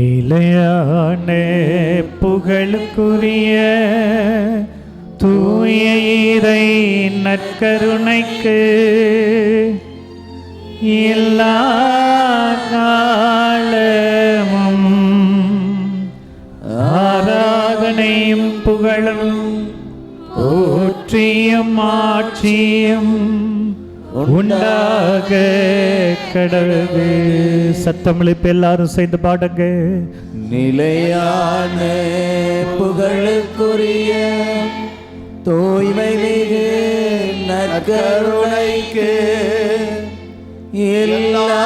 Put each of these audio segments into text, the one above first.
நிலையான புகழுக்குரிய தூய இறை நற்கருணைக்கு எல்லா காலமும் ஆராதனையும் புகழும் போற்றியும் ஆட்சியும் உண்டாக கடவுளே. சத்தமிழிப்பு எல்லாரும் சேர்ந்து பாடுங்க. நிலையான புகழுக்குரிய தூய்மை மிகு நற்கருணைக்கு எல்லா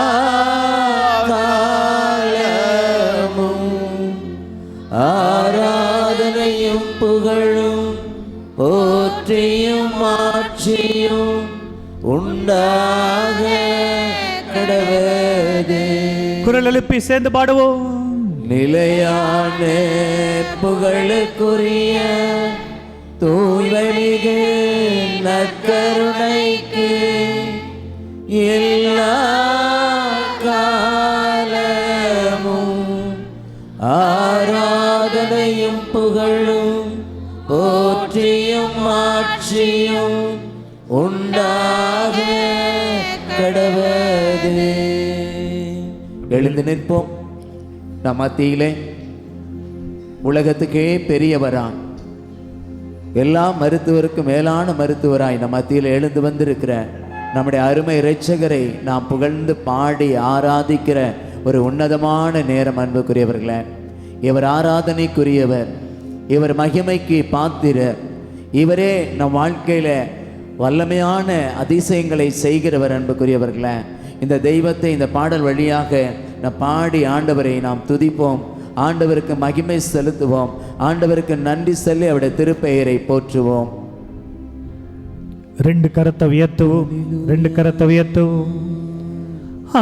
காலமும் ஆராதனையும் புகழும் போற்றியும் ஆட்சியும் உண்டாக கடவுளே. குரல் எழுப்பி சேர்ந்து பாடுவோம். நிலையான புகழுக்குரிய தூய்மை மிகு நற்கருணைக்கு எல்லா காலமும் ஆராதனையும் புகழும் போற்றியும் ஆட்சியும் உண்டாக கடவுளே. எழுந்து நிற்போம். நம் மத்தியிலே உலகத்துக்கே பெரியவரான், எல்லா மருத்துவருக்கு மேலான மருத்துவராய் நம் மத்தியில் எழுந்து வந்திருக்கிற நம்முடைய அருமை இரட்சகரை நாம் புகழ்ந்து பாடி ஆராதிக்கிற ஒரு உன்னதமான நேரம். அன்புக்குரியவர்களே, இவர் ஆராதனைக்குரியவர், இவர் மகிமைக்கு பாத்திரர், இவரே நம் வாழ்க்கையில வல்லமையான அதிசயங்களை செய்கிறவர். அன்புக்குரியவர்களே, இந்த தெய்வத்தை இந்த பாடல் வழியாக நாம் பாடி ஆண்டவரை நாம் துதிப்போம், ஆண்டவருக்கு மகிமை செலுத்துவோம், ஆண்டவருக்கு நன்றி சொல்லி அவருடைய திருப்பெயரை போற்றுவோம். ரெண்டு கரத்தை உயர்த்துவோம், ரெண்டு கரத்தை உயர்த்துவோம்.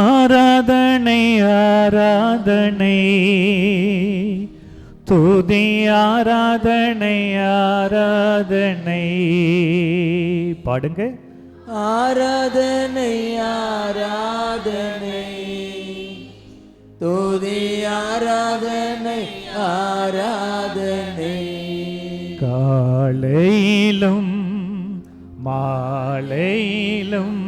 ஆராதனை ஆராதனை துதி ஆராதனை ஆராதனை. பாடுங்க. ஆராதனை ஆராதனை துதி ஆராதனை ஆராதனை. காலையிலும் மாலையிலும்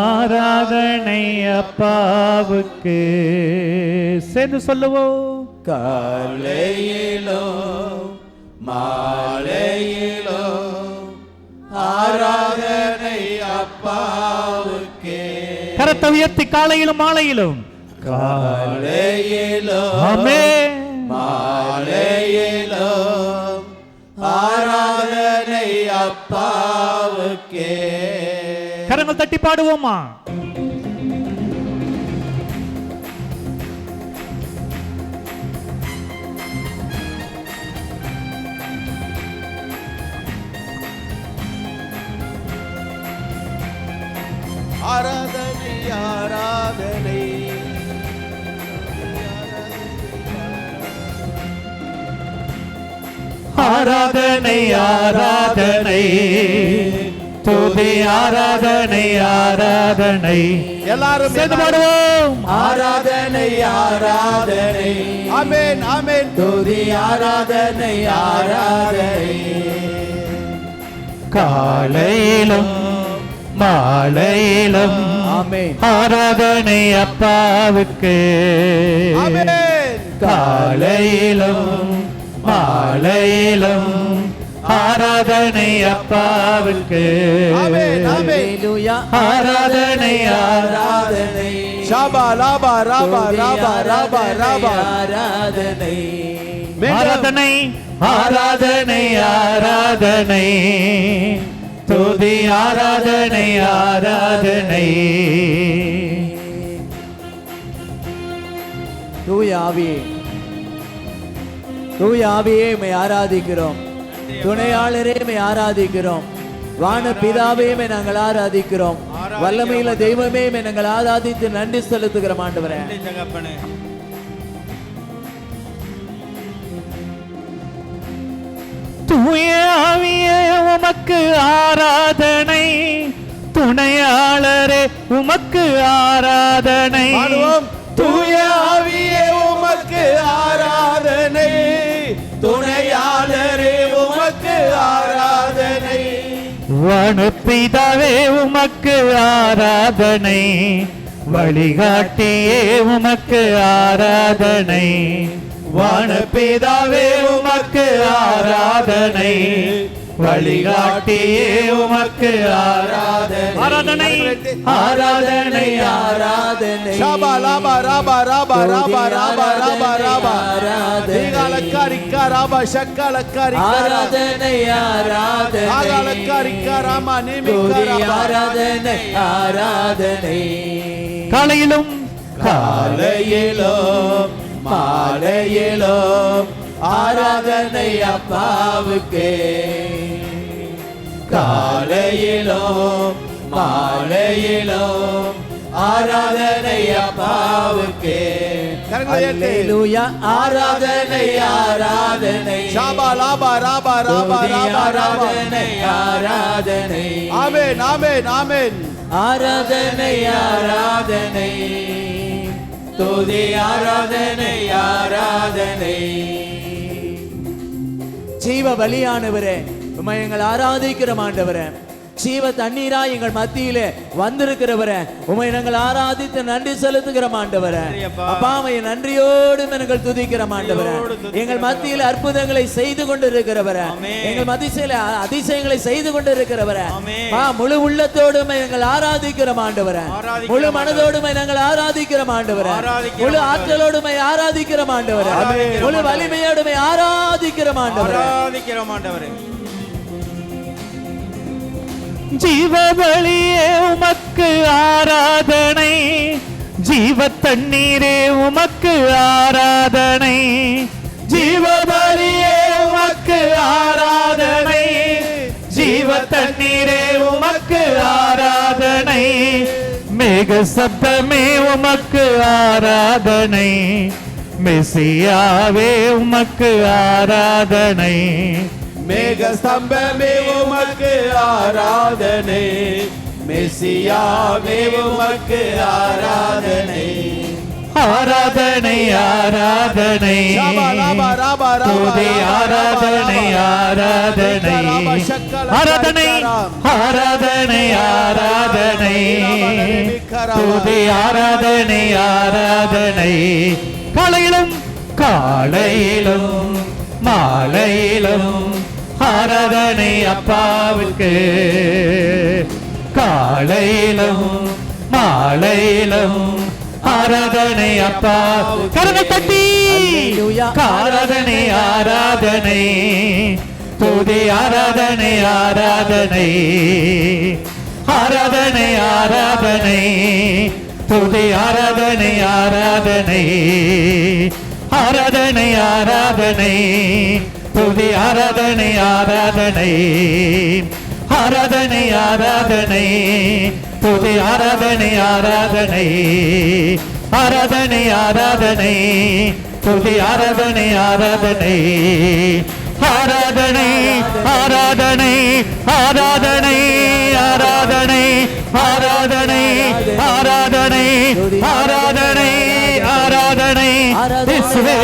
ஆராதனை அப்பாவுக்கு. சேர்ந்து சொல்லுவோம். காலையிலும் மாலையிலும் ஆராதனை அப்பாவுக்கே. கரத்தை உயர்த்தி காலையிலும் மாலையிலும். காலையிலும் ஆமென் மாலையிலும் ஆராதனை அப்பாவுக்கே. கரங்கள் தட்டி பாடுவோமா? ஆராதனை ஆராதனை ஆராதனை ஆராதனை துதி ஆராதனை ஆராதனை. எல்லாரும் சேர்ந்து பாடுவோம். ஆராதனை ஆராதனை. ஆமென் ஆமென். துதி ஆராதனை ஆராதனை. காலையிலும் மாலையிலும் ஆமென் ஆராதனை அப்பாவுக்கு. ஆமென். காலையிலும் மாலையிலும் ஆராதனை அப்பாவுக்கு. ஆமென் ஆமென். ஆராதனை ஆராதனை. ஷாபா லாபா ராபா ராபா ராபா ராபா ஆராதனை. ஆராதனை ஆராதனை ஆராதனை துதி ஆராதனை ஆராதனை. தூய ஆவியே, தூய ஆவியே மை ஆராதிக்கிறோம். துணையாளரே மை ஆராதிக்கிறோம். வான பிதாவே மை நாங்கள் ஆராதிக்கிறோம். வல்லமையில தெய்வமே மை நாங்கள் ஆராதித்து நன்றி செலுத்துகிறோம். ஆண்டவரே, தூய ஆவியே உமக்கு ஆராதனை, துணையாளரே உமக்கு ஆராதனை. தூய ஆவியே உமக்கு உமக்கு ஆராதனை, துணையாளரே உமக்கு ஆராதனை. வானபிதாவே உமக்கு ஆராதனை, வழிகாட்டியே உமக்கு ஆராதனை. வானபிதாவே உமக்கு ஆராதனை, வழிகாட்டியே உமக்கு ஆராதனை. ஆராதனை ஆராதனை ஆராதனை. ஷாபா லாபா ராபா ராபா ராபா ராபா ராபா ராபா நீகாலக்காரிக்கா ராபா ஷக்காலக்காரிக்கா ஆராதனை ஆராதனை ஆகாலக்காரிக்கா ராமா நேமிக்கா ராபா ஆராதனை ஆராதனை. காலையிலும் காலையிலும் மாலையிலும் ஆராதனை அப்பாவுக்கே. காலையிலும் மாலையிலும் ஆராதனை அப்பாவுக்கே. அல்லேலூயா ஆராதனை ஆராதனை. ஷாபா லாபா ராபா ராபா ராபா ஆராதனை ஆராதனை. ஆமென் ஆமென் ஆமென். ஆராதனை ஆராதனை துதி ஆராதனை ஆராதனை. ஜீவ பலியானவரே உம்மை எங்கள் ஆராதிக்கிறோம் ஆண்டவரே. ஜீவ தண்ணீரா எங்கள் மத்தியிலே வந்திருக்கிறவரே உம்மை நாங்கள் ஆராதித்து நன்றி செலுத்துகிறோம் ஆண்டவரே. அப்பா உம்மை நன்றியோடு நாங்கள் துதிக்கிறோம் ஆண்டவரே. எங்கள் மத்தியில் அற்புதங்களை செய்து கொண்டிருக்கிறவரே, எங்கள் மத்தியில அதிசயங்களை செய்து கொண்டிருக்கிறவரே, முழு உள்ளத்தோடு எங்கள் ஆராதிக்கிறோம் ஆண்டவரே. முழு மனதோடு நாங்கள் ஆராதிக்கிறோம் ஆண்டவரே. முழு ஆற்றலோடு ஆராதிக்கிறோம் ஆண்டவரே. முழு வலிமையோடு ஆராதிக்கிறோம் ஆண்டவரே. ஜீவபலியே உமக்கு ஆராதனை, ஜீவ தண்ணீரே உமக்கு ஆராதனை. ஜீவபலியே உமக்கு ஆராதனை, ஜீவ தண்ணீரே உமக்கு ஆராதனை. மேக சப்தமே உமக்கு ஆராதனை, மெசியாவே உமக்கு ஆராதனை. மேக ஸ்தம்பமே உமக்கு ஆராதனை, மெசியாவே உமக்கு ஆராதனை. ஆராதனை ஆராதனை துதி ஆராதனை ஆராதனை ஆராதனை ஆராதனை ஆராதனை துதி ஆராதனை ஆராதனை. காலையிலும் காலையிலும் மாலையிலும் ஆராதனை அப்பாவுக்கு. காலையிலும் மாலையிலும் ஆராதனை அப்பா. கரவை தட்டி ஆராதனை ஆராதனை துதி ஆராதனை ஆராதனை. ஆராதனை ஆராதனை துதி ஆராதனை ஆராதனை. ஆராதனை ஆராதனை துதி ஆராதனை ஆராதனை. ஆராதனை ஆராதனை துதி ஆராதனை ஆராதனை. ஆராதனை ஆராதனை துதி ஆராதனை ஆராதனை. ஆராதனை ஆராதனை ஆராதனை ஆராதனை ஆராதனை ஆராதனை ஆராதனை ஆராதனை. இயேசுவே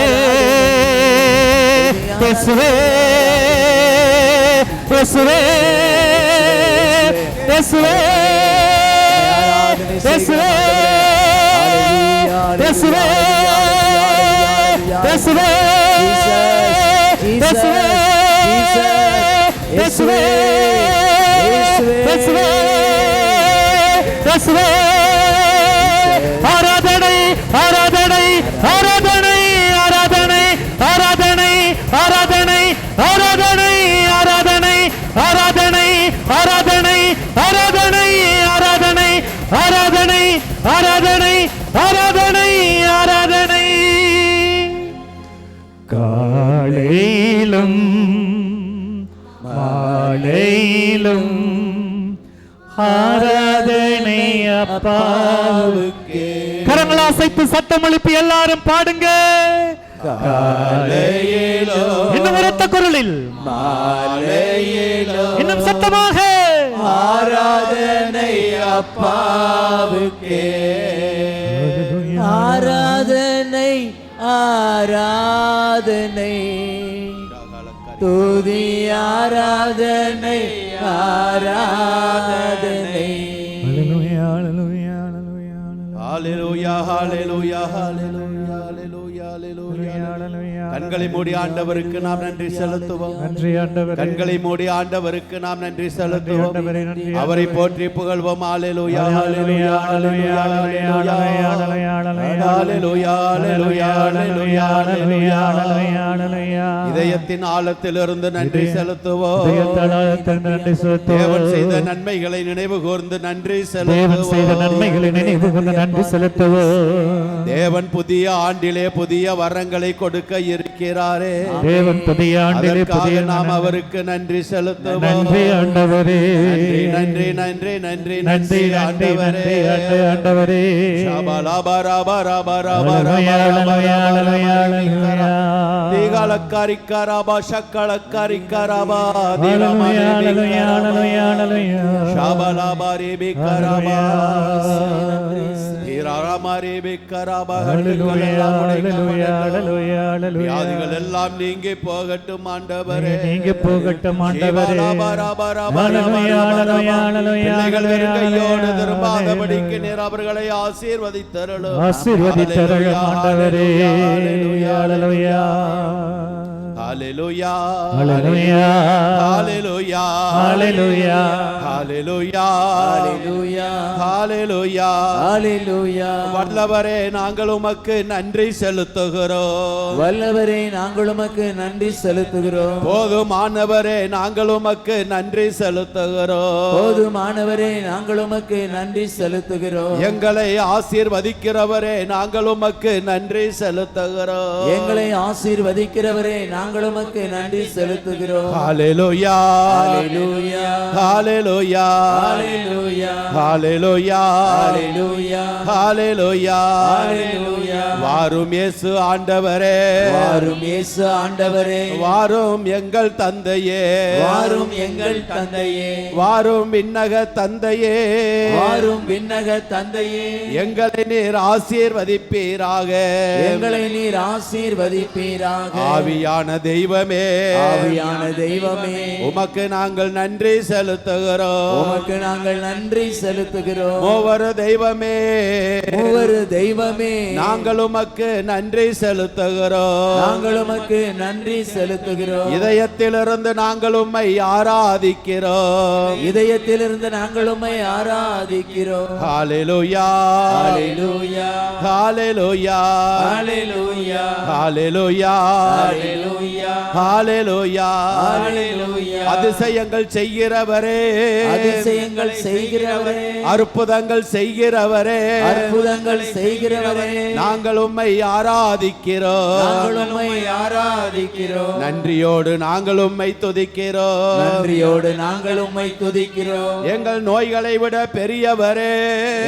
இயேசுவே இயேசுவே இயேசுவே இயேசுவே இயேசுவே இயேசுவே இயேசுவே இயேசுவே இயேசுவே இயேசுவே. ஆராதனை ஆராதனை ஆராதனை ஆராதனை ஆராதனை ஆராதனை ஆராதனை ஆராதனை ஆராதனை ஆராதனை ஆராதனை ஆராதனை ஆராதனை ஆராதனை ஆராதனை ஆராதனை. காலையிலும் மாலையிலும் ஆராதனை அப்பாவுக்கே. கரங்களை அசைத்து சத்தம் எழுப்பி எல்லாரும் பாடுங்க. காலையிலும் இன்னும் உரத்த குரலில் மாலையிலும் இன்னும் சத்தமாக ஆராதனை அப்பாவுக்கே. ஆராதனை ஆராதனை ஆராதனை துதி ஆராதனை ஆராதனை. ஹalleluya ஹalleluya ஹalleluya ஹalleluya ஹalleluya. கண்களை மூடி ஆண்டவருக்கு நாம் நன்றி செலுத்துவோம். நன்றி ஆண்டவரே. கண்களை மூடி ஆண்டவருக்கு நாம் நன்றி செலுத்துவோம். ஆண்டவரே, நன்றி. அவரை போற்றி புகழ்வோம். ஹalleluya hallelujah hallelujah hallelujah hallelujah hallelujah ஹalleluya. இதயத்தின் ஆழத்திலிருந்து நன்றி செலுத்துவோம். தேவன் செய்த நன்மைகளை நினைவு கூர்ந்து நன்றி செலுத்துவோம். தேவன் புதிய ஆண்டிலே புதிய வரங்களை கொடுக்க இருக்கிறாரே. தேவன் புதிய ஆண்டிலே புதிய நாம் அவருக்கு நன்றி செலுத்துவோம். நன்றி ஆண்டவரே. நன்றி நன்றி நன்றி நன்றி ஆண்டவரே. ஆண்டவரே தீகாலக்காரிக்காராபா சக்களக்காரிக்காராபா ஷாபலாபாரேபிக்காராபா தீராராமாரேபிக்காராபா. வியாதிகள் எல்லாம் நீங்கி போகட்டும் ஆண்டவரே. நீங்கி போகட்டும் ஆண்டவரே. பிள்ளைகள் வெறும் கையோடு திரும்பாதபடிக்கு நீர் அவர்களை ஆசீர்வதித்தருளும். ஆசீர்வதித்தருளும் ஆண்டவரே. ஹalleluya hallelujah hallelujah hallelujah hallelujah hallelujah hallelujah hallelujah ஹalleluya. வல்லவரே நாங்கள் உமக்கு நன்றி செலுத்துகிறோம். வல்லவரே நாங்கள் உமக்கு நன்றி செலுத்துகிறோம். போதுமானவரே நாங்கள் உமக்கு நன்றி செலுத்துகிறோம். போதுமானவரே நாங்கள் உமக்கு நன்றி செலுத்துகிறோம். எங்களை ஆசீர்வதிக்கிறவரே நாங்கள் உமக்கு நன்றி செலுத்துகிறோம். எங்களை ஆசீர்வதிக்கிறவரே நாங்கள் உமக்கு நன்றி செலுத்துகிறோம். ஹalleluya hallelujah hallelujah hallelujah hallelujah hallelujah hallelujah ஹalleluya. வாரும் இயேசு ஆண்டவரே. வாரும் இயேசு ஆண்டவரே. வாரும் எங்கள் தந்தையே. வாரும் எங்கள் தந்தையே. வாரும் விண்ணக தந்தையே. வாரும் விண்ணக தந்தையே. எங்களை நீர் ஆசீர்வதிப்பீராக. எங்களை நீர் ஆசீர்வதிப்பீராக. ஆவியான தெய்வமே. ஆவியான தெய்வமே. உமக்கு நாங்கள் நன்றி செலுத்துகிறோம். உமக்கு நாங்கள் நன்றி செலுத்துகிறோம். மூவரு தெய்வமே. மூவரு தெய்வமே. நாங்கள் உமக்கு நன்றி செலுத்துகிறோம். நாங்கள் உமக்கு நன்றி செலுத்துகிறோம். இதயத்திலிருந்து நாங்கள் உம்மை ஆராதிக்கிறோம். இதயத்திலிருந்து நாங்கள் உம்மை ஆராதிக்கிறோம். ஹalleluya hallelujah hallelujah hallelujah hallelujah hallelujah hallelujah ஹalleluya. அதிசயங்கள் செய்கிறவரே. அதிசயங்கள் செய்கிறவரே. அற்புதங்கள் செய்கிறவரே. அற்புதங்கள் செய்கிறவரே. நாங்கள் உம்மை ஆராதிக்கிறோம். நாங்கள் உம்மை ஆராதிக்கிறோம். நன்றியோடு நாங்கள் உம்மை துதிக்கிறோம். நன்றியோடு நாங்கள் உம்மை துதிக்கிறோம். எங்கள் நோய்களை விட பெரியவரே.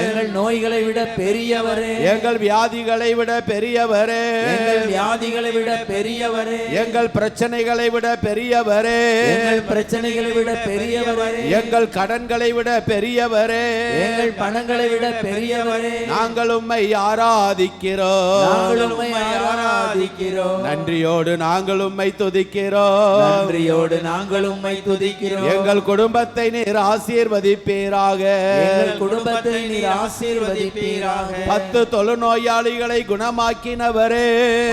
எங்கள் நோய்களை விட பெரியவரே. எங்கள் வியாதிகளை விட பெரியவரே. எங்கள் வியாதிகளை விட பெரியவரே. எங்கள் பிரச்சனைகளை விட பெரியவரே. எங்கள் பிரச்சனைகளை விட பெரியவரே. எங்கள் கடன்களை விட பெரியவரே. எங்கள் பணங்களை விட பெரியவரே. நாங்கள் உம்மை ஆராதிக்கிறோம். நாங்கள் உம்மை ஆராதிக்கிறோம். நன்றியோடு நாங்கள் உம்மை துதிக்கிறோம். நன்றியோடு நாங்கள் உம்மை துதிக்கிறோம். எங்கள் குடும்பத்தை நீர் ஆசீர்வதிப்பீராக. எங்கள் குடும்பத்தை நீர் ஆசீர்வதிப்பீராக. 10 தொழுநோயாளிகளை குணமாக்கினவரே.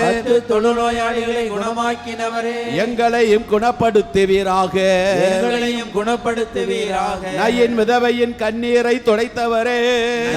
10 தொழுநோயாளிகளை குணமாக்கினவரே. எங்களையும் குணப்படுத்துவீராக. எங்களையும் குணப்படுத்துவீராக. நயின் விதவையின் கண்ணீரை துடைத்தவரே.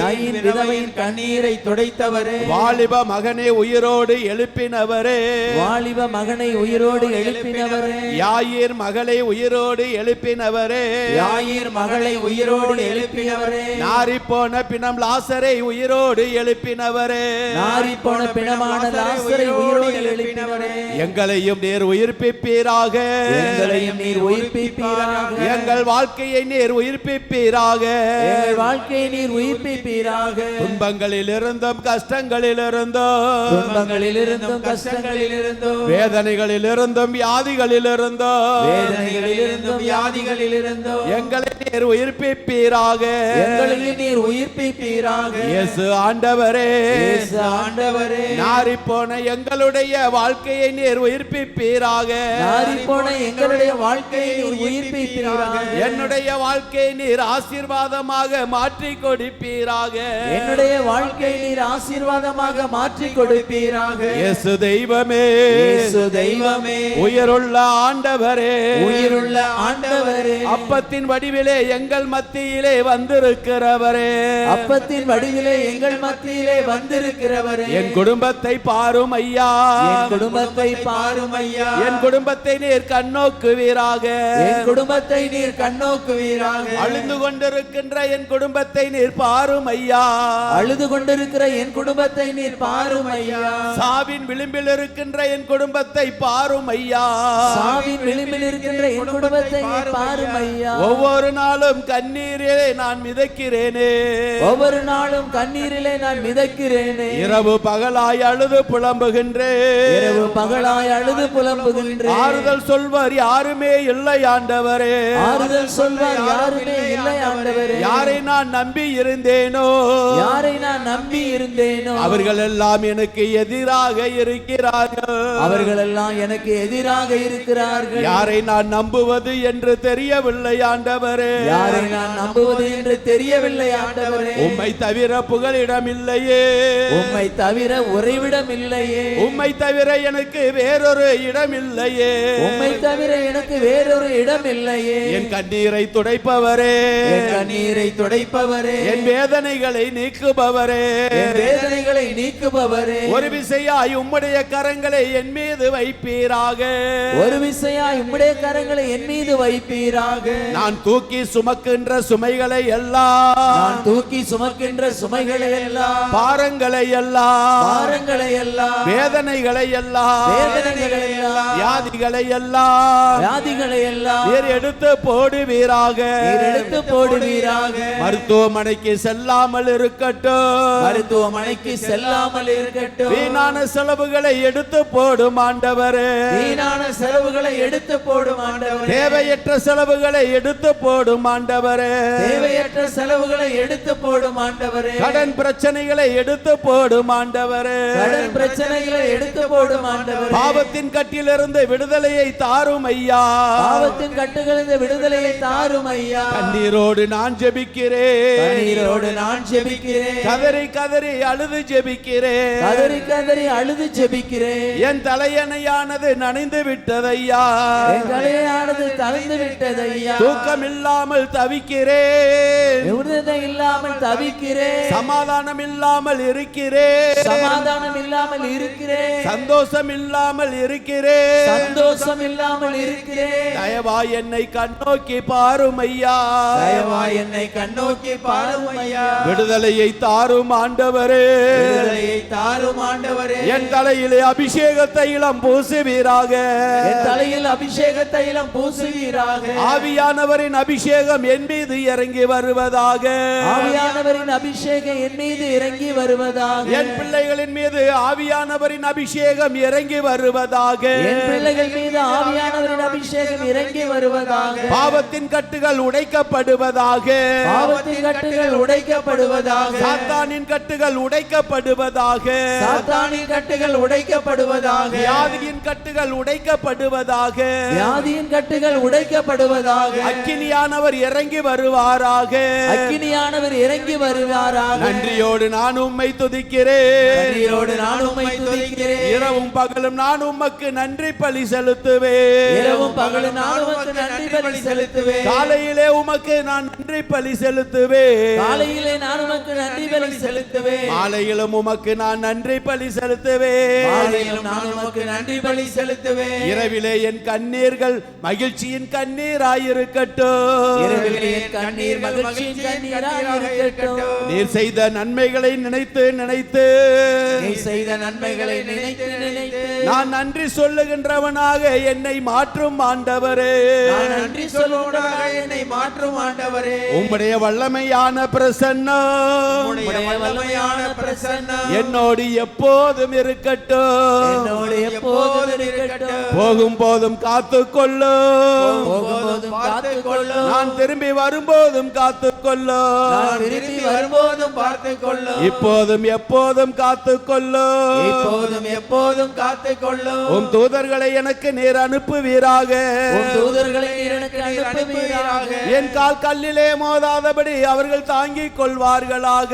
நயின் விதவையின் கண்ணீரை துடைத்தவரே. வாலிப மகனை உயிரோடு எழுப்பினவரே. வாலிப மகனை உயிரோடு எழுப்பினவரே. யாயிர் மகளை உயிரோடு எழுப்பினவரே. யாயிர் மகளை உயிரோடு எழுப்பினவரே. நாரிப்போன பிணம் லாசரை உயிரோடு எழுப்பினவரே. நாரிப்போன பிணமான லாசரை உயிரோடு எழுப்பினவரே. எங்களையும் நீர் உயிர்ப்பிப்பீராக. எங்களையும் நீர் உயிர்ப்பிப்பீராக. எங்கள் வாழ்க்கையை நீர் உயிர்ப்பிப்பீராக. எங்கள் வாழ்க்கையை நீர் உயிர்ப்பிப்பீராக. துன்பங்களில் இருந்தும் கஷ்டங்களில் இருந்தும். துன்பங்களில் இருந்தும் கஷ்டங்களில் இருந்தும். வேதனைகளில் இருந்தும் வியாதிகளில் இருந்தும். வேதனைகளில் இருந்தும் வியாதிகளில் இருந்தும். எங்களை நீர் உயிர்ப்பிப்பீராக. எங்களில் நீர் உயிர்ப்பிப்பீராக. இயேசு ஆண்டவரே, இயேசு ஆண்டவரே, நாறிப்போன எங்களுடைய வாழ்க்கையை நீர் உயிர்ப்பிப்பீராக. நாறிப்போன எங்களுடைய வாழ்க்கையை நீர் உயிர்ப்பிப்பீராக. என்னுடைய வாழ்க்கையை நீர் ஆசீர்வாதமாக மாற்றி கொடுப்பீராக. என்னுடைய வாழ்க்கையை நீர் ஆசீர்வாதமாக மாற்றி கொடுப்பீராக. இயேசு தெய்வமே, இயேசு தெய்வமே, உயிருள்ள ஆண்டவரே, உயிருள்ள ஆண்டவரே, அப்பத்தின் வடிவிலே எங்கள் மத்தியிலே வந்திருக்கிறவரே, அப்பத்தின் வடிவிலே எங்கள் மத்தியிலே வந்திருக்கிறவரே, என் குடும்பத்தை பாரும் ஐயா, என் குடும்பத்தை பாரும் ஐயா, என் குடும்பத்தை நீர் கண்ணோக்குவீராக. என் குடும்பத்தை நீர் கண்ணோக்குவீராக. அழுது கொண்டிருக்கின்ற என் குடும்பத்தை நீர் பாரும் ஐயா, அழுது கொண்டிருக்கிற என் குடும்பத்தை நீர் பாரும் ஐயா, சாவின் விளிம்பில் இருக்கின்ற என் குடும்பத்தை பாரும் ஐயா, சாவின் விளிம்பில் இருக்கின்ற என் குடும்பத்தை நீர் பாரும் ஐயா. ஒவ்வொரு நாளும் கண்ணீரிலே நான் மிதக்கிறேனே, ஒவ்வொரு நாளும் கண்ணீரிலே நான் மிதக்கிறேனே, இரவு பகலாய் அழுது புலம்புகின்றேன், இரவு பகலாய் அழுது புலம்புகின்றேன். ஆறுதல் சொல்வர் யாருமே இல்லை ஆண்டவரே, ஆறுதல் சொல்வார் யாருமே இல்லை ஆண்டவரே. யாரை நான் நம்பி இருந்தேனோ, யாரை நான் நம்பி இருந்தேனோ, அவர்கள் எல்லாம் எனக்கு எதிராக இருக்கிறார்கள், அவர்கள் எல்லாம் எனக்கு எதிராக இருக்கிறார்கள். யாரை நான் நம்புவது என்று தெரியவில்லை ஆண்டவரே, யாரை நான் நம்புவது என்று தெரியவில்லை ஆண்டவரே. உம்மை தவிர புகலிடம் இல்லையே, உம்மை தவிர உறைவிடம் இல்லையே, உம்மை தவிர எனக்கு வேறொரு இடம் இல்லையே, உம்மை தவிர எனக்கு வேறொரு இடம் இல்லையே. என் கண்ணீரை துடைப்பவரே, என் கண்ணீரை துடைப்பவரே, என் வேதனைகளை நீக்குபவரே, என் வேதனைகளை நீக்குபவரே, ஒரு விசையாய் உம்முடைய கரங்களை என் மீது வைப்பீராக, ஒரு விசையாய் உம்முடைய கரங்களை என் மீது வைப்பீராக. நான் தூக்கி சுமக்கின்ற சுமைகளை எல்லாம், நான் தூக்கி சுமக்கின்ற சுமைகளை எல்லாம், பாரங்களை எல்லாம், பாரங்களை எல்லாம், வேதனைகளை எல்லாம், வேதனைகளை எல்லாம், வியாதிகளை எல்லாம் வியாதிகளை எல்லாம் நீர் எடுத்து போடுவீராக, நீர் எடுத்து போடுவீராக. மருத்துவமனைக்கு செல்லாமல் இருக்கட்டும், மருத்துவமனைக்கு செல்லாமல் இருக்கட்டும். வீணான செலவுகளை எடுத்து போடும் ஆண்டவரே, வீணான செலவுகளை எடுத்து போடும் ஆண்டவரே, தேவையற்ற செலவுகளை எடுத்து போடும் ஆண்டவரே, தேவையற்ற செலவுகளை எடுத்து போடும் ஆண்டவரே, கடன் பிரச்சனைகளை எடுத்து போடும் ஆண்டவரே, கடன் பிரச்சனைகளை எடுத்து போடும் ஆண்டவரே, பாவத்தின் கட்டிலிருந்து விடுதலையை தாரும் ஐயா, பாவத்தின் கட்டுகளிலிருந்து விடுதலையை தாரும் ஐயா. கண்ணீரோடு நான் ஜெபிக்கிறேன், கண்ணீரோடு நான் ஜெபிக்கிறேன், கதறி கதறி அழுது ஜெபிக்கிறேன், கதறி கதறி அழுது ஜெபிக்கிறேன். என் தலையணையானது நனைந்து விட்டதையா, என் தலையானது தவிந்து விட்டது ஐயா, தூக்கம் இல்லாமல் தவிக்கிறேன், விடுதலை இல்லாமல் தவிக்கிறேன், சமாதானம் இல்லாமல் இருக்கிறேன், சமாதானம் இல்லாமல் இருக்கிறேன், சந்தோஷம் இல்லாமல் இருக்கிறேன், சந்தோஷம் இல்லாமல் இருக்கிறேன். தயவாய் என்னை கண்ணோக்கி பாரும் ஐயா, தயவாய் என்னை கண்ணோக்கி பாரும் ஐயா, விடுதலையை தாரும் ஆண்டவரே, விடுதலையை தாரும் ஆண்டவரே, என் தலையிலே அபிஷேக தைலம் பூசுவீராக, என் தலையில் அபிஷேக தைலம் பூசுவீராக, ஆவியானவரின் அபிஷேகம் என் மீது இறங்கி வருவதாக, ஆவியானவரின் அபிஷேகம் என் மீது இறங்கி வருவதாக, என் பிள்ளைகளின் மீது ஆவியானவரின் அபிஷேகம் இறங்கி வருவதாக, என் பிள்ளைகள் மீது ஆவியானவரின் அபிஷேகம் இறங்கி வருவதாக, பாவத்தின் கட்டுகள் உடைக்கப்படுவதாக, பாவத்தின் கட்டுகள் உடைக்கப்படுவதாக, சாத்தானின் கட்டுகள் உடைக்கப்படுவதாக, சாத்தானின் கட்டுகள் உடைக்கப்படுவதாக, வியாதியின் கட்டுகள் உடைக்கப்படுவதாக, வியாதியின் கட்டுகள் உடைக்கப்படுவதாக, அக்கினியானவர் இறங்கி வருவாராக, அக்கினியானவர் இறங்கி வருவாராக. நன்றியோடு நான் உம்மை துதிக்கிறேன், நன்றியோடு நான் உம்மை துதிக்கிறேன், இரவும் பகலும் நான் உமக்கு நன்றி பலி செலுத்துவேன், இரவும் பகலும் நான் உமக்கு நன்றி பலி செலுத்துவேன், காலையிலே உமக்கு நான் நன்றி பலி செலுத்துவேன், காலையிலே நான் உமக்கு நன்றி பலி செலுத்துவேன், மாலையிலும் உமக்கு நான் நன்றி பலி செலுத்துவேன், மாலையிலும் நான் உமக்கு நன்றி பலி செலுத்துவேன், இரவிலே என் கண்ணீர்கள் மகிழ்ச்சியின் கண்ணீராயிருக்கட்டும், இரவிலே என் கண்ணீர் மகிழ்ச்சியின் கண்ணீராய் இருக்கட்டும். நீர் செய்த நன்மைகளை நினைத்து நினைத்து நீ செய்த நன்மைகளை நினைத்து நினைத்து நான் நன்றி சொல்லுகின்றவனாக என்னை மாற்றும் ஆண்டவரே. நான் நன்றி சொல்லுவதாக என்னை மாற்றும் ஆண்டவரே. உம்முடைய வல்லமையான பிரசன்னம் என்னோடு எப்போதும் இருக்கட்டும். என்னோடு எப்போதும் இருக்கட்டும். போகும் போதும் காத்துக்கொள்ளும். போகும்போதும் காத்துக்கொள்ளும். நான் திரும்பி வரும்போதும் காத்துக்கொள்ளும். நான் திரும்பி வரும்போதும் பார்த்துக்கொள்ளும். இப்போதும் எப்போதும் காத்துக்கொள்ளும். இப்போதும் எப்போதும் காத்துக்கொள்ளும். உம் தூதர்களை எனக்கு நீர் அனுப்புவீராக. உம் தூதர்களை எனக்கு அனுப்புவீராக. என் கால் கல்லிலே மோதாதபடி அவர்கள் தாங்கிக் கொள்வார்களாக.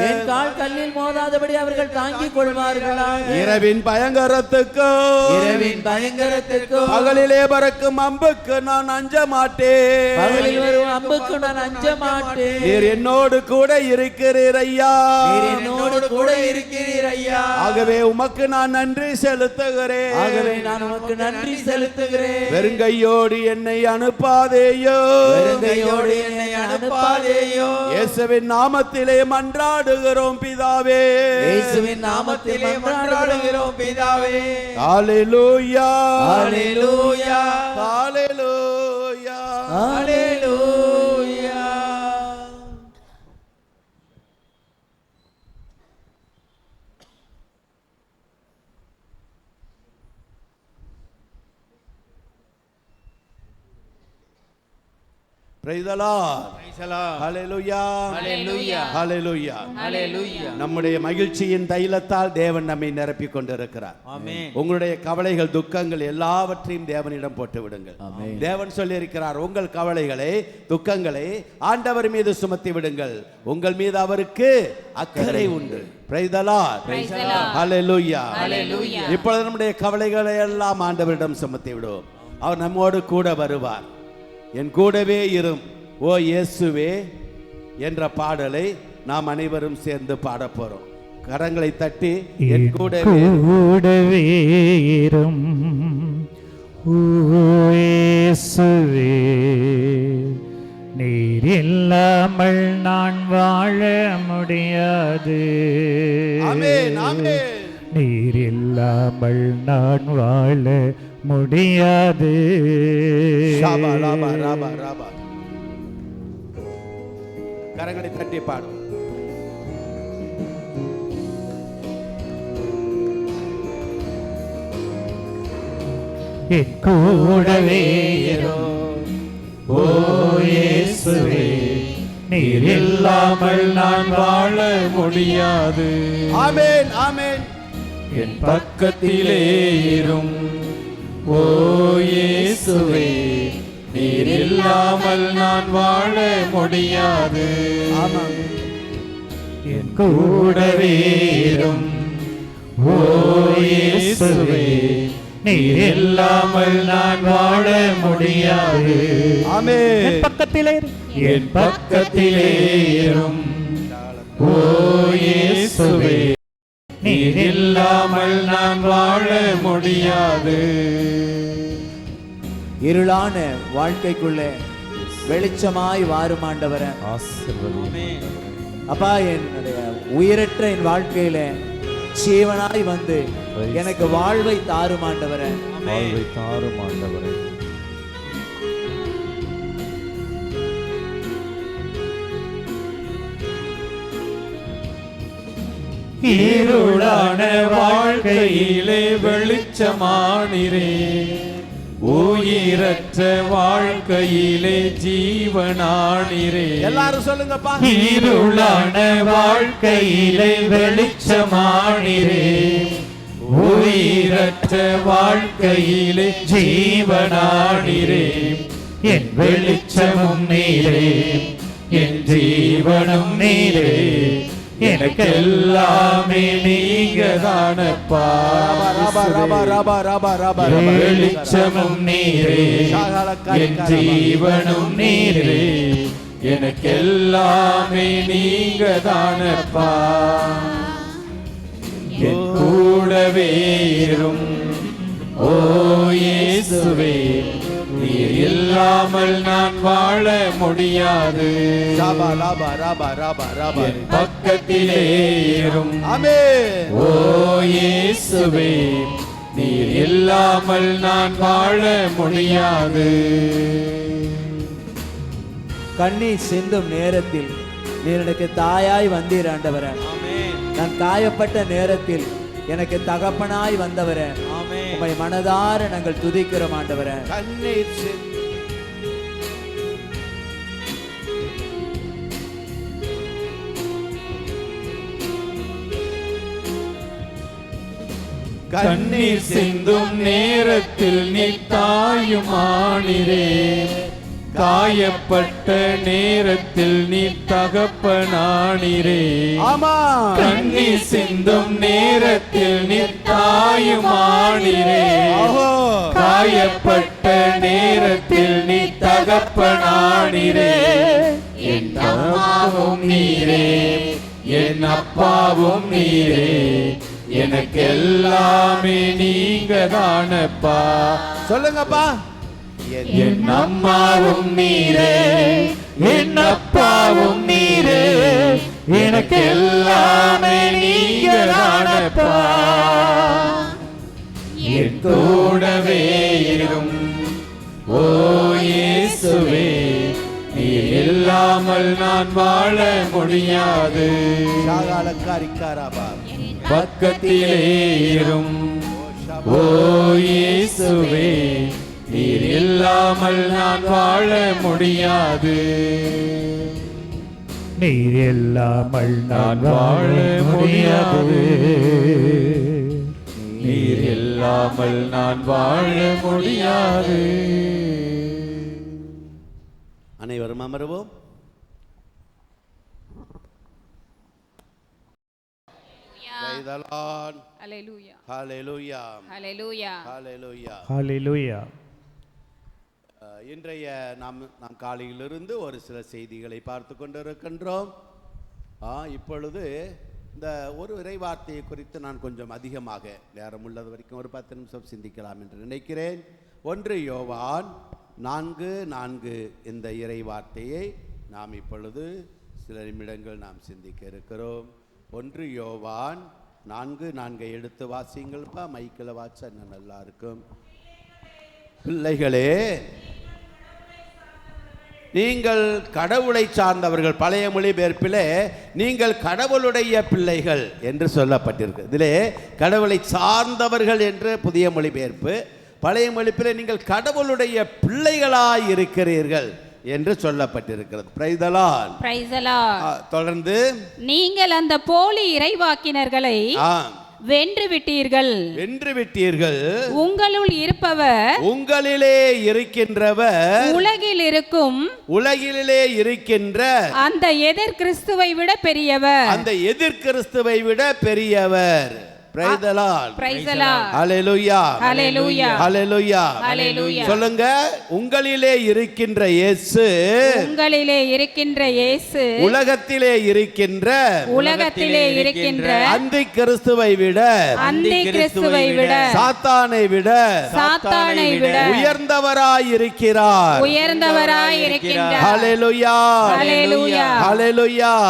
என் கால் கல்லில் மோதாதபடி அவர்கள் தாங்கிக் கொள்வார்களாக. இரவின் பயங்கரத்துக்கும் இரவின் பயங்கரத்திற்கும் பகலிலே பறக்கும் அம்புக்கு நான் அஞ்ச மாட்டேன். பகலில் வரும் அம்புக்கு நான் அஞ்ச மாட்டேன். நீர் என்னோடு கூட இருக்கிறீர் ஐயா. நீர் என்னோடு கூட இருக்கிறீர் ஐயா. ஆகவே உமக்கு நான் நன்றி செலுத்துகிறேன். ஆகவே நான் உமக்கு நன்றி செலுத்துகிறேன். வெறுங்கையோடு என்னை அனுப்பாதேயோ. வெறுங்கையோடு என்னை அனுப்பாதேயோ. இயேசுவின் நாமத்திலே மன்றாடுகிறோம் பிதாவே. இயேசுவின் நாமத்திலே மன்றாடுகிறோம் பிதாவே. ஹல்லேலூயா hallelujah hallelujah hallelujah. Praise the Lord. Hallelujah. Hallelujah. Hallelujah. Hallelujah. நம்முடைய மகிழ்ச்சியின் தைலத்தால் தேவன் நம்மை நிரப்பிக் கொண்டிருக்கிறார். ஆமென். உங்களுடைய கவலைகள் துக்கங்கள் எல்லாவற்றையும் தேவனிடம் போட்டு விடுங்கள். தேவன் சொல்லி இருக்கிறார், உங்கள் கவலைகளை துக்கங்களை ஆண்டவர் மீது சுமத்தி விடுங்கள், உங்கள் மீது அவருக்கு அக்கறை உண்டு. Praise the Lord. Hallelujah. இப்பொழுது நம்முடைய கவலைகளை எல்லாம் ஆண்டவரிடம் சுமத்தி விடுவோம். அவர் நம்மோடு கூட வருவார். என் கூடவே இரும் ஓ இயேசுவே என்ற பாடலை நாம் அனைவரும் சேர்ந்து பாட போறோம். கரங்களை தட்டி என் கூடவே இரும் ஓ இயேசுவே, நீர் இல்லாமல் நான் வாழ முடியாது. ஆமென் ஆமென். நீர் இல்லாமல் நான் வாழ முடியாது. ஷாபா ராபா ராபா ராபா. கரங்களை தட்டி பாடும். என் கூடவே ஓ இயேசுவே, நீர் இல்லாமல் நான் வாழ முடியாது. ஆமென் ஆமென். என் பக்கத்திலே இரும் ஓ இயேசுவே, நீர் இல்லாமல் நான் வாழ முடியாது. என் கூடவே இரும் ஓ இயேசுவே, நீர் இல்லாமல் நான் வாழ முடியாது. ஆமென். என் பக்கத்திலே இரும் ஓ இயேசுவே, நீர் இல்லாமல் நான் வாழ முடியாது. இருளான வாழ்க்கைக்குள்ளே வெளிச்சமாய் வாரும் ஆண்டவரே. அப்பா, என்னுடைய உயிரற்ற என் வாழ்க்கையில ஜீவனாய் வந்து எனக்கு வாழ்வை தாரும் ஆண்டவரே. வாழ்வை தாரும் ஆண்டவரே. இருளான வாழ்க்கையிலே வெளிச்சமானிரே, உயிரற்ற வாழ்க்கையிலே ஜீவனானிரே. எல்லாரும் சொல்லுங்கப்பா. இருளான வாழ்க்கையிலே வெளிச்சமானிரே, உயிரற்ற வாழ்க்கையிலே ஜீவனானிரே. என் வெளிச்சமும் நீரே, என் ஜீவனும் நீரே, எனக்கெல்லாமே நீங்க தானப்பா. வெளிச்சமும் நீரே, என் ஜீவனும் நீரே, எனக்கெல்லாமே நீங்க தானப்பா. என் கூடவே இரும் ஓ இயேசுவே, நீர் இல்லாமல் நான் வாழ முடியாது. ராபா ராபா ராபா ராபா ராபா. என் பக்கத்திலே இரும். ஆமென். ஓ இயேசுவே, நீர் இல்லாமல் நான் வாழ முடியாது. கண்ணீர் சிந்தும் நேரத்தில் நீர் எனக்கு தாயாய் வந்தீர் ஆண்டவரே. நான் காயப்பட்ட நேரத்தில் எனக்கு தகப்பனாய் வந்தவரே. உம்மை மனதார நாங்கள் துதிக்கிறோம் ஆண்டவரே. கண்ணீர் கண்ணீர் சிந்தும் நேரத்தில் நீ தாயுமானிரே. காயப்பட்ட நேரத்தில் நீ தகப்பனானிரே. ஆமா. கண்ணீர் சிந்தும் நேரத்தில் நீ தாயுமானிரே. காயப்பட்ட நேரத்தில் நீ தகப்பனானிரே. என் அம்மாவும் நீரே, என் அப்பாவும் நீரே, எனக்கு எல்லாமே நீங்க தானப்பா. சொல்லுங்கப்பா. என் அம்மாவும் நீரே, என் அப்பாவும் நீரே, எனக்கு எல்லாமே நீங்க தானப்பா. என் கூடவே இரும். ஓ இயேசுவே, நீ இல்லாமல் நான் வாழ முடியாது. பக்கத்திலே இரும். ஓ இயேசுவே, நீர் இல்லாமல் நான் வாழ முடியாது. நீர் இல்லாமல் நான் வாழ முடியாது. நீர் இல்லாமல் நான் வாழ முடியாது. அனைவரும் அமருவோம். Hallelujah. Hallelujah. Hallelujah. Hallelujah. ஹalleluya. இன்றைய நாம் காலையிலிருந்து ஒரு சில செய்திகளை பார்த்து கொண்டிருக்கின்றோம். இப்பொழுது இந்த ஒரு இறைவார்த்தையை குறித்து நான் கொஞ்சம் அதிகமாக நேரம் உள்ளது வரைக்கும் ஒரு 10 நிமிஷம் சிந்திக்கலாம் என்று நினைக்கிறேன். 1 யோவான் 4:4 இந்த இறைவார்த்தையை நாம் இப்பொழுது சில நிமிடங்கள் நாம் சிந்திக்க இருக்கிறோம். 1 யோவான் 4:4 எடுத்து வாசிங்கள்ப்பா. மைக்கில் வாட்சா இன்னும் நல்லா இருக்கும். பிள்ளைகளே, நீங்கள் கடவுளை சார்ந்தவர்கள். பழைய மொழிபெயர்ப்பிலே நீங்கள் கடவுளுடைய பிள்ளைகள் என்று சொல்லப்பட்டிருக்கு. இதிலே கடவுளை சார்ந்தவர்கள் என்று புதிய மொழிபெயர்ப்பு. பழைய மொழிப்பிலே நீங்கள் கடவுளுடைய பிள்ளைகளாய் இருக்கிறீர்கள் என்று சொல்லப்பட்டிருக்கிறது. Price the Lord. Praise the Lord. தொடர்ந்து, நீங்கள் அந்த போலி இறைவாக்கினர்களை வென்று விட்டீர்கள். வென்று விட்டீர்கள். உங்களுள் இருப்பவர், உங்களிலே இருக்கின்றவர், உலகிலே இருக்கின்ற அந்த எதிர் கிறிஸ்துவை விட பெரியவர். அந்த எதிர் கிறிஸ்துவை விட பெரியவர். Praise the Lord. Praise the Lord. Hallelujah. Hallelujah. Hallelujah. Hallelujah. சொல்லுங்க, உங்களிலே இருக்கின்ற இயேசு, உங்களிலே இருக்கின்ற இயேசு, உலகத்திலே இருக்கின்ற அந்தி கிறிஸ்துவை விட, சாத்தானை விட உயர்ந்தவராய் இருக்கிறார். Hallelujah. Hallelujah. Hallelujah. Hallelujah.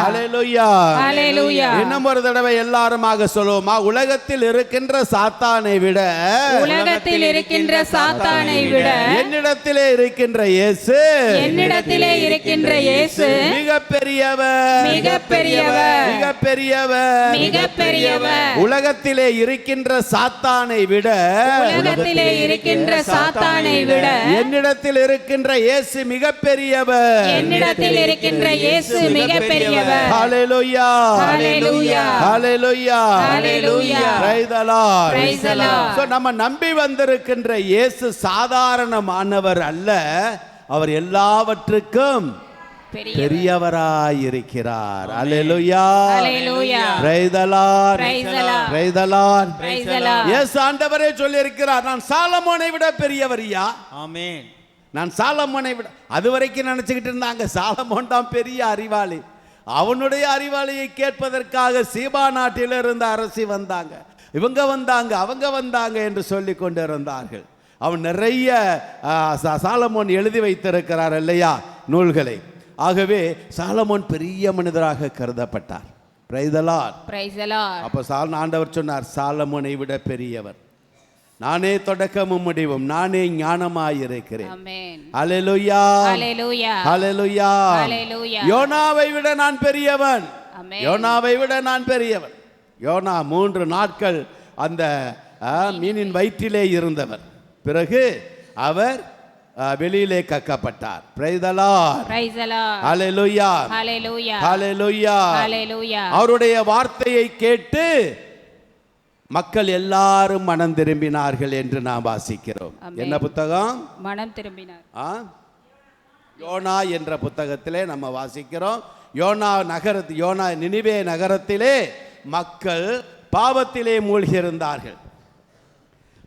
Hallelujah. Hallelujah. இன்னும் ஒரு தடவை எல்லாரும் சொல்லுவோமா? உலகத்தில் இருக்கின்ற சாத்தானை விட, என்னிடத்திலே இருக்கின்ற இயேசு, மிகப்பெரியவர். உலகத்திலே இருக்கின்ற சாத்தானை விட, என்னிடத்தில் இருக்கின்ற இயேசு மிகப்பெரியவர். ஹalleluya. ஹalleluya. Hallelujah. Praise the Lord. Praise the Lord. So நம்ம நம்பி வந்திருக்கின்ற இயேசு சாதாரணமானவர் அல்ல. அவர் எல்லாவற்றுக்கும் பெரியவராய் இருக்கிறார். Hallelujah. Hallelujah. Praise the Lord. Praise the Lord. Praise the Lord. Praise the Lord. இயேசு ஆண்டவரே சொல்லி இருக்கிறார், நான் சாலமோனை விட பெரியவரியா. ஆமென். நான் சாலமோனை விட, அதுவரைக்கும் நினைச்சுக்கிட்டு இருந்தாங்க சாலமோன் தான் பெரிய அறிவாளி. அவனுடைய அறிவாளியை கேட்பதற்காக சீபா நாட்டில் இருந்த அரசி வந்தாங்க, இவங்க வந்தாங்க, அவங்க வந்தாங்க என்று சொல்லி கொண்டிருந்தார்கள். அவன் நிறைய சாலமோன் எழுதி வைத்திருக்கிறார் இல்லையா நூல்களை. ஆகவே சாலமோன் பெரிய மனிதராக கருதப்பட்டார். Praise the Lord. Praise the Lord. அப்போ ஆண்டவர் சொன்னார், சாலமோனை விட பெரியவர், நானே தொடக்கமும் முடிவும், நானே ஞானமாயிருக்கிறேன். ஆமென். ஹல்லேலூயா, ஹல்லேலூயா, ஹல்லேலூயா, ஹல்லேலூயா. யோனாவை விட நான் பெரியவன். ஆமென். யோனாவை விட நான் பெரியவன். யோனா 3 நாட்கள் அந்த மீனின் வயிற்றிலே இருந்தவர். பிறகு அவர் வெளியிலே கக்கப்பட்டார். Praise the Lord. Praise the Lord. Hallelujah, hallelujah, hallelujah, hallelujah. அவருடைய வார்த்தையை கேட்டு மக்கள் எல்லாரும் மனம் திரும்பினார்கள் என்று நாம் வாசிக்கிறோம். என்ன புத்தகம்? மனம் திரும்பினார். யோனா என்ற புத்தகத்திலே நம்ம வாசிக்கிறோம். யோனா நினிவே நகரத்திலே மக்கள் பாவத்திலே மூழ்கியிருந்தார்கள்.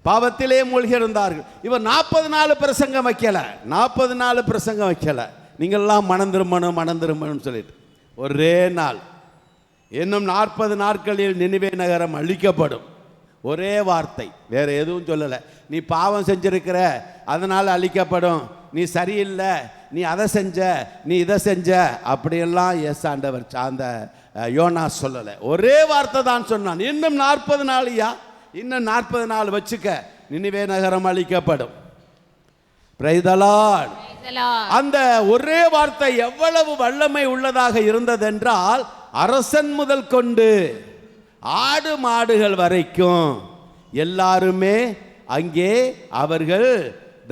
பாவத்திலே மூழ்கியிருந்தார்கள். இவர் 40 நாள் பிரசங்கம் வைக்கல, 40 நாள் பிரசங்கம் வைக்கல. நீங்கள்லாம் மனம் திரும்பணும் சொல்லிட்டு ஒரே நாள், இன்னும் 40 நாட்களில் நினிவே நகரம் அழிக்கப்படும். ஒரே வார்த்தை, வேற எதுவும் சொல்லலை. நீ பாவம் செஞ்சிருக்கிற அதனால் அழிக்கப்படும், நீ சரியில்லை, நீ அதை செஞ்ச, நீ இதை செஞ்ச, அப்படியெல்லாம் எஸ் ஆண்டவர் அந்த யோனா சொல்லலை. ஒரே வார்த்தை தான் சொன்னான், இன்னும் 40 நாளையா, இன்னும் 40 நாள் வச்சுக்க, நினிவே நகரம் அழிக்கப்படும். Price the Lord. அந்த ஒரே வார்த்தை எவ்வளவு வல்லமை உள்ளதாக இருந்ததென்றால், அரசன் முதல் கொண்டு ஆடு மாடுகள் வரைக்கும் எல்லாருமே அங்கே அவர்கள்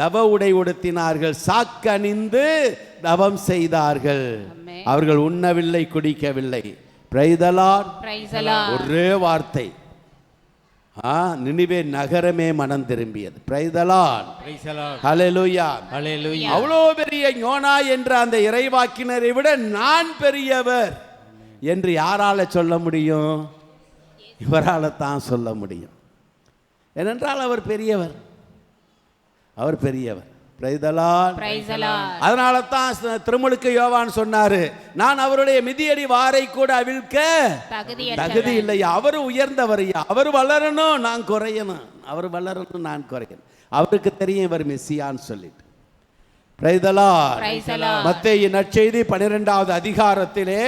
தவ உடை உடுத்தினார்கள், சாக்கணிந்து தவம் செய்தார்கள். அவர்கள் உண்ணவில்லை, குடிக்கவில்லை. Price the Lord. ஒரே வார்த்தை, நினிவே நகரமே மனம் திரும்பியது. Praise the Lord. Hallelujah, hallelujah. அவ்வளோ பெரிய யோனா என்ற அந்த இறைவாக்கினரை விட நான் பெரியவர் என்று யாரால சொல்ல முடியும்? இவரால தான் சொல்ல முடியும். ஏனென்றால் அவர் பெரியவர், அவர் பெரியவர். Praise the Lord. அதனால தான் திருமுழுக்கு யோவான் சொன்னாரு, நான் அவருடைய மிதியடி வாரை கூட அவிழ்க்க தகுதி இல்லையா. அவர் உயர்ந்தவரையா, அவர் வளரணும், நான் குறையணும், அவர் வளரணும், நான் குறையணும். அவருக்கு தெரியும் இவர் மெசியான்னு சொல்லிட்டு. Price the Lord. மத்தேயு நற்செய்தி 12வது அதிகாரத்திலே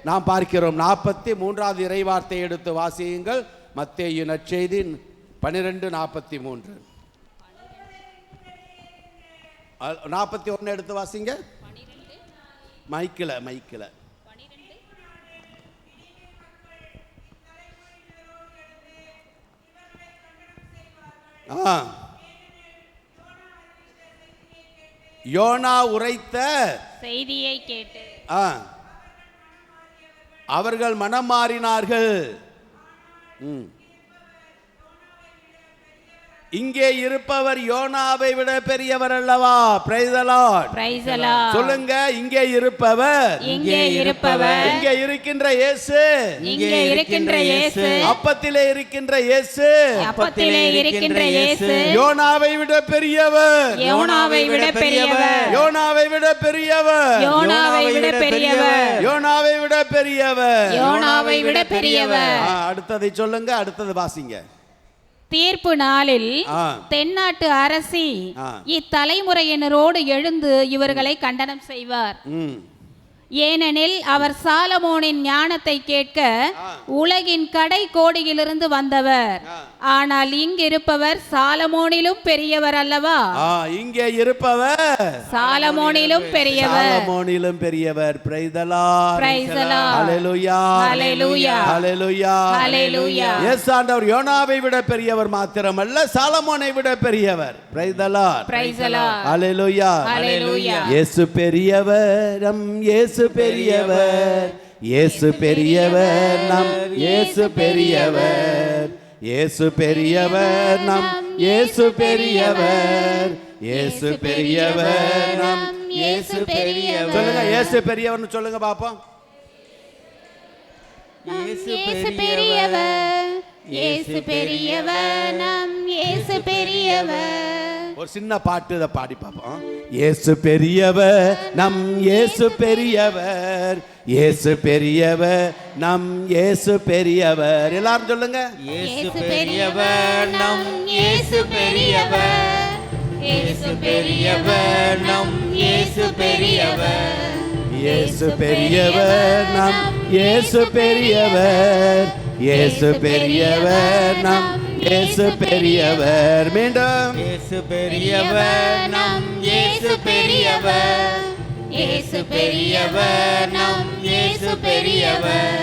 நாம் பார்க்கிறோம். 43வது இறைவார்த்தை எடுத்து வாசியுங்கள். மத்தேயு நற்செய்தி 12:43. 41 எடுத்து வாசிங்க. மைக்கில் யோனா உரைத்த செய்தியை கேட்டு அவர்கள் மனம் மாறினார்கள். இங்கே இருப்பவர் யோனாவை விட பெரியவர் அல்லவா? Price the Lord. Praise the Lord. சொல்லுங்க, இங்கே இருப்பவர், இங்கே இருப்பவர், இங்கே இருக்கின்ற இயேசு, இங்கே இருக்கின்ற இயேசு, அப்பத்திலே இருக்கின்ற இயேசு, அப்பத்திலே இருக்கின்ற இயேசு யோனாவை விட பெரியவர், யோனாவை விட பெரியவர், யோனாவை விட பெரியவர், யோனாவை விட பெரியவர், யோனாவை விட பெரியவர், யோனாவை விட பெரியவர். அடுத்ததை சொல்லுங்க, அடுத்தது வாசிங்க. தீர்ப்பு நாளில் தென்னாட்டு அரசி இத்தலைமுறையினரோடு எழுந்து இவர்களை கண்டனம் செய்வார். ஏனெனில் அவர் சாலமோனின் ஞானத்தை கேட்க உலகின் கடை கோடியிலிருந்து வந்தவர். ஆனால் இங்கிருப்பவர் சாலமோனிலும் பெரியவர் அல்லவா? இங்கே இருப்பவர் சாலமோனிலும் பெரியவர், சாலமோனிலும் பெரியவர். Praise the Lord. Praise the Lord. Hallelujah, hallelujah, hallelujah, hallelujah. இயேசு ஆண்டவர் யோனாவை விட பெரியவர் மாத்திரமல்ல, சாலமோனை விட பெரியவர். Praise the Lord. Praise the Lord. Hallelujah, hallelujah. இயேசு பெரியவர், நம் இயேசு பெரியவர், இயேசு பெரியவர், நம் இயேசு பெரியவர், இயேசு பெரியவர், நம் இயேசு பெரியவர், இயேசு பெரியவர், நம் இயேசு பெரியவர். சொல்லுங்க, இயேசு பெரியவர்னு சொல்லுங்க பாப்போம். இயேசு பெரியவர், இயேசு பெரியவர், நம் இயேசு பெரியவர். ஒரு சின்ன பாட்டு இதை பாடி பார்ப்போம். இயேசு பெரியவர், நம் இயேசு பெரியவர், இயேசு பெரியவர், நம் இயேசு பெரியவர். எல்லாரும் சொல்லுங்க, இயேசு பெரியவர், நம் இயேசு பெரியவர், இயேசு பெரியவர் நம் இயேசு பெரியவர் இயேசு பெரியவர் நம் இயேசு பெரியவர் இயேசு பெரியவர் நம் இயேசு பெரியவர் மீண்டும் இயேசு பெரியவர் நம் இயேசு பெரியவர் இயேசு பெரியவர் நம் இயேசு பெரியவர்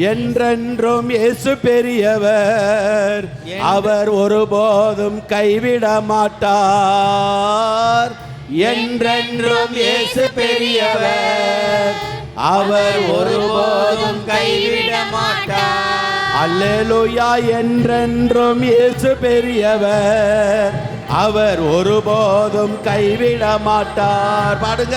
என்றென்றும் இயேசு பெரியவர் அவர் ஒருபோதும் கைவிட மாட்டார் என்றென்றும் இயேசு பெரியவர் அவர் ஒருபோதும் கைவிட மாட்டார் அல்லேலூயா என்றென்றும் இயேசு பெரியவர் அவர் ஒருபோதும் கைவிட மாட்டார் பாடுங்க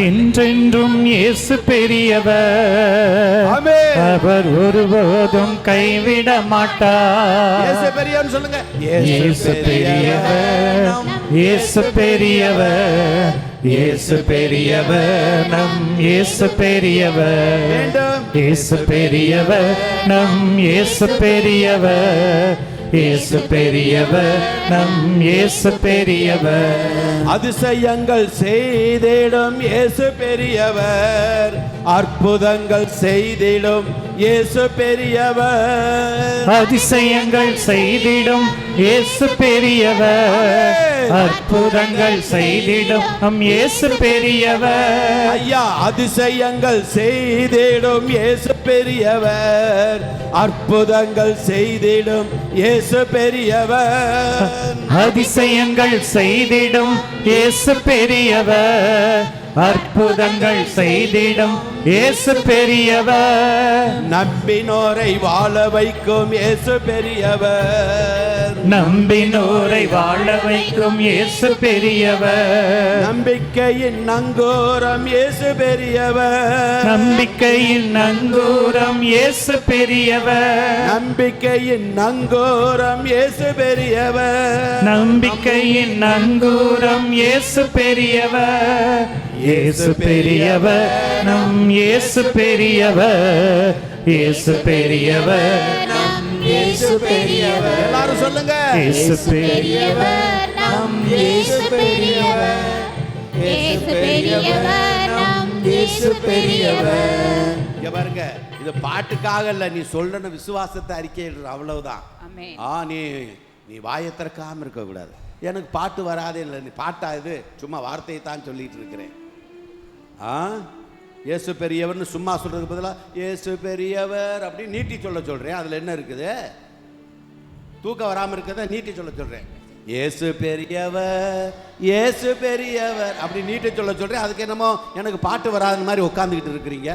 என்றென்றும் இயேசு பெரியவர் ஆமென். அவர் ஒருபோதும் கைவிட மாட்டார் இயேசு பெரியவர் சொல்லுங்க இயேசு பெரியவர் இயேசு பெரியவர் இயேசு பெரியவர் நம் இயேசு பெரியவர் மீண்டும் இயேசு பெரியவர் நம் இயேசு பெரியவர் இயேசு பெரியவர் நம் இயேசு பெரியவர் அதிசயங்கள் செய்திடும் இயேசு பெரியவர் அற்புதங்கள் செய்திடும் இயேசு பெரியவர் அதிசயங்கள் செய்திடும் இயேசு பெரியவர் அற்புதங்கள் செய்திடும் நம் இயேசு பெரியவர் ஐயா அதிசயங்கள் செய்திடும் இயேசு பெரியவர் அற்புதங்கள் செய்திடும் இயேசு பெரியவர் அதிசயங்கள் செய்திடும் இயேசு பெரியவர் அற்புதங்கள் செய்திடும் இயேசு பெரியவர் நம்பினோரை வாழ வைக்கும் இயேசு பெரியவர் நம்பினோரை வாழ வைக்கும் இயேசு பெரியவர் நம்பிக்கையின் நங்கூரம் இயேசு பெரியவர் நம்பிக்கையின் நங்கூரம் இயேசு பெரியவர் நம்பிக்கையின் நங்கூரம் இயேசு பெரியவர் நம்பிக்கையின் நங்கூரம் இயேசு பெரியவர் இயேசு பெரியவர் நம் இயேசு பெரியவர் இயேசு பெரியவர் நம் இயேசு பெரியவர் எல்லாரும் சொல்லுங்க இயேசு பெரியவர் நம் இயேசு பெரியவர் இயேசு பெரியவர் நம் இயேசு பெரியவர் இங்க பாருங்க இது பாட்டுக்காக இல்ல நீ சொல்ற விசுவாசத்தை அறிக்கையிடுற அவ்வளவுதான் ஆமென் நீ வாயை திறக்காம இருக்க கூடாது எனக்கு பாட்டு வராதே இல்லை நீ பாட்டா இது சும்மா வார்த்தையை தான் சொல்லிட்டு இருக்கிறேன் இயேசு பெரியவர்னு சும்மா சொல்றதுக்கு பதிலாக இயேசு பெரியவர் அப்படின்னு நீட்டி சொல்றேன் அதுல என்ன இருக்குது தூக்கம் வராம இருக்கிறத நீட்டி சொல்றேன் இயேசு பெரியவர் இயேசு பெரியவர் அப்படி நீட்டி சொல்றேன் அதுக்கு என்னமோ எனக்கு பாட்டு வராத மாதிரி உட்காந்துக்கிட்டு இருக்கிறீங்க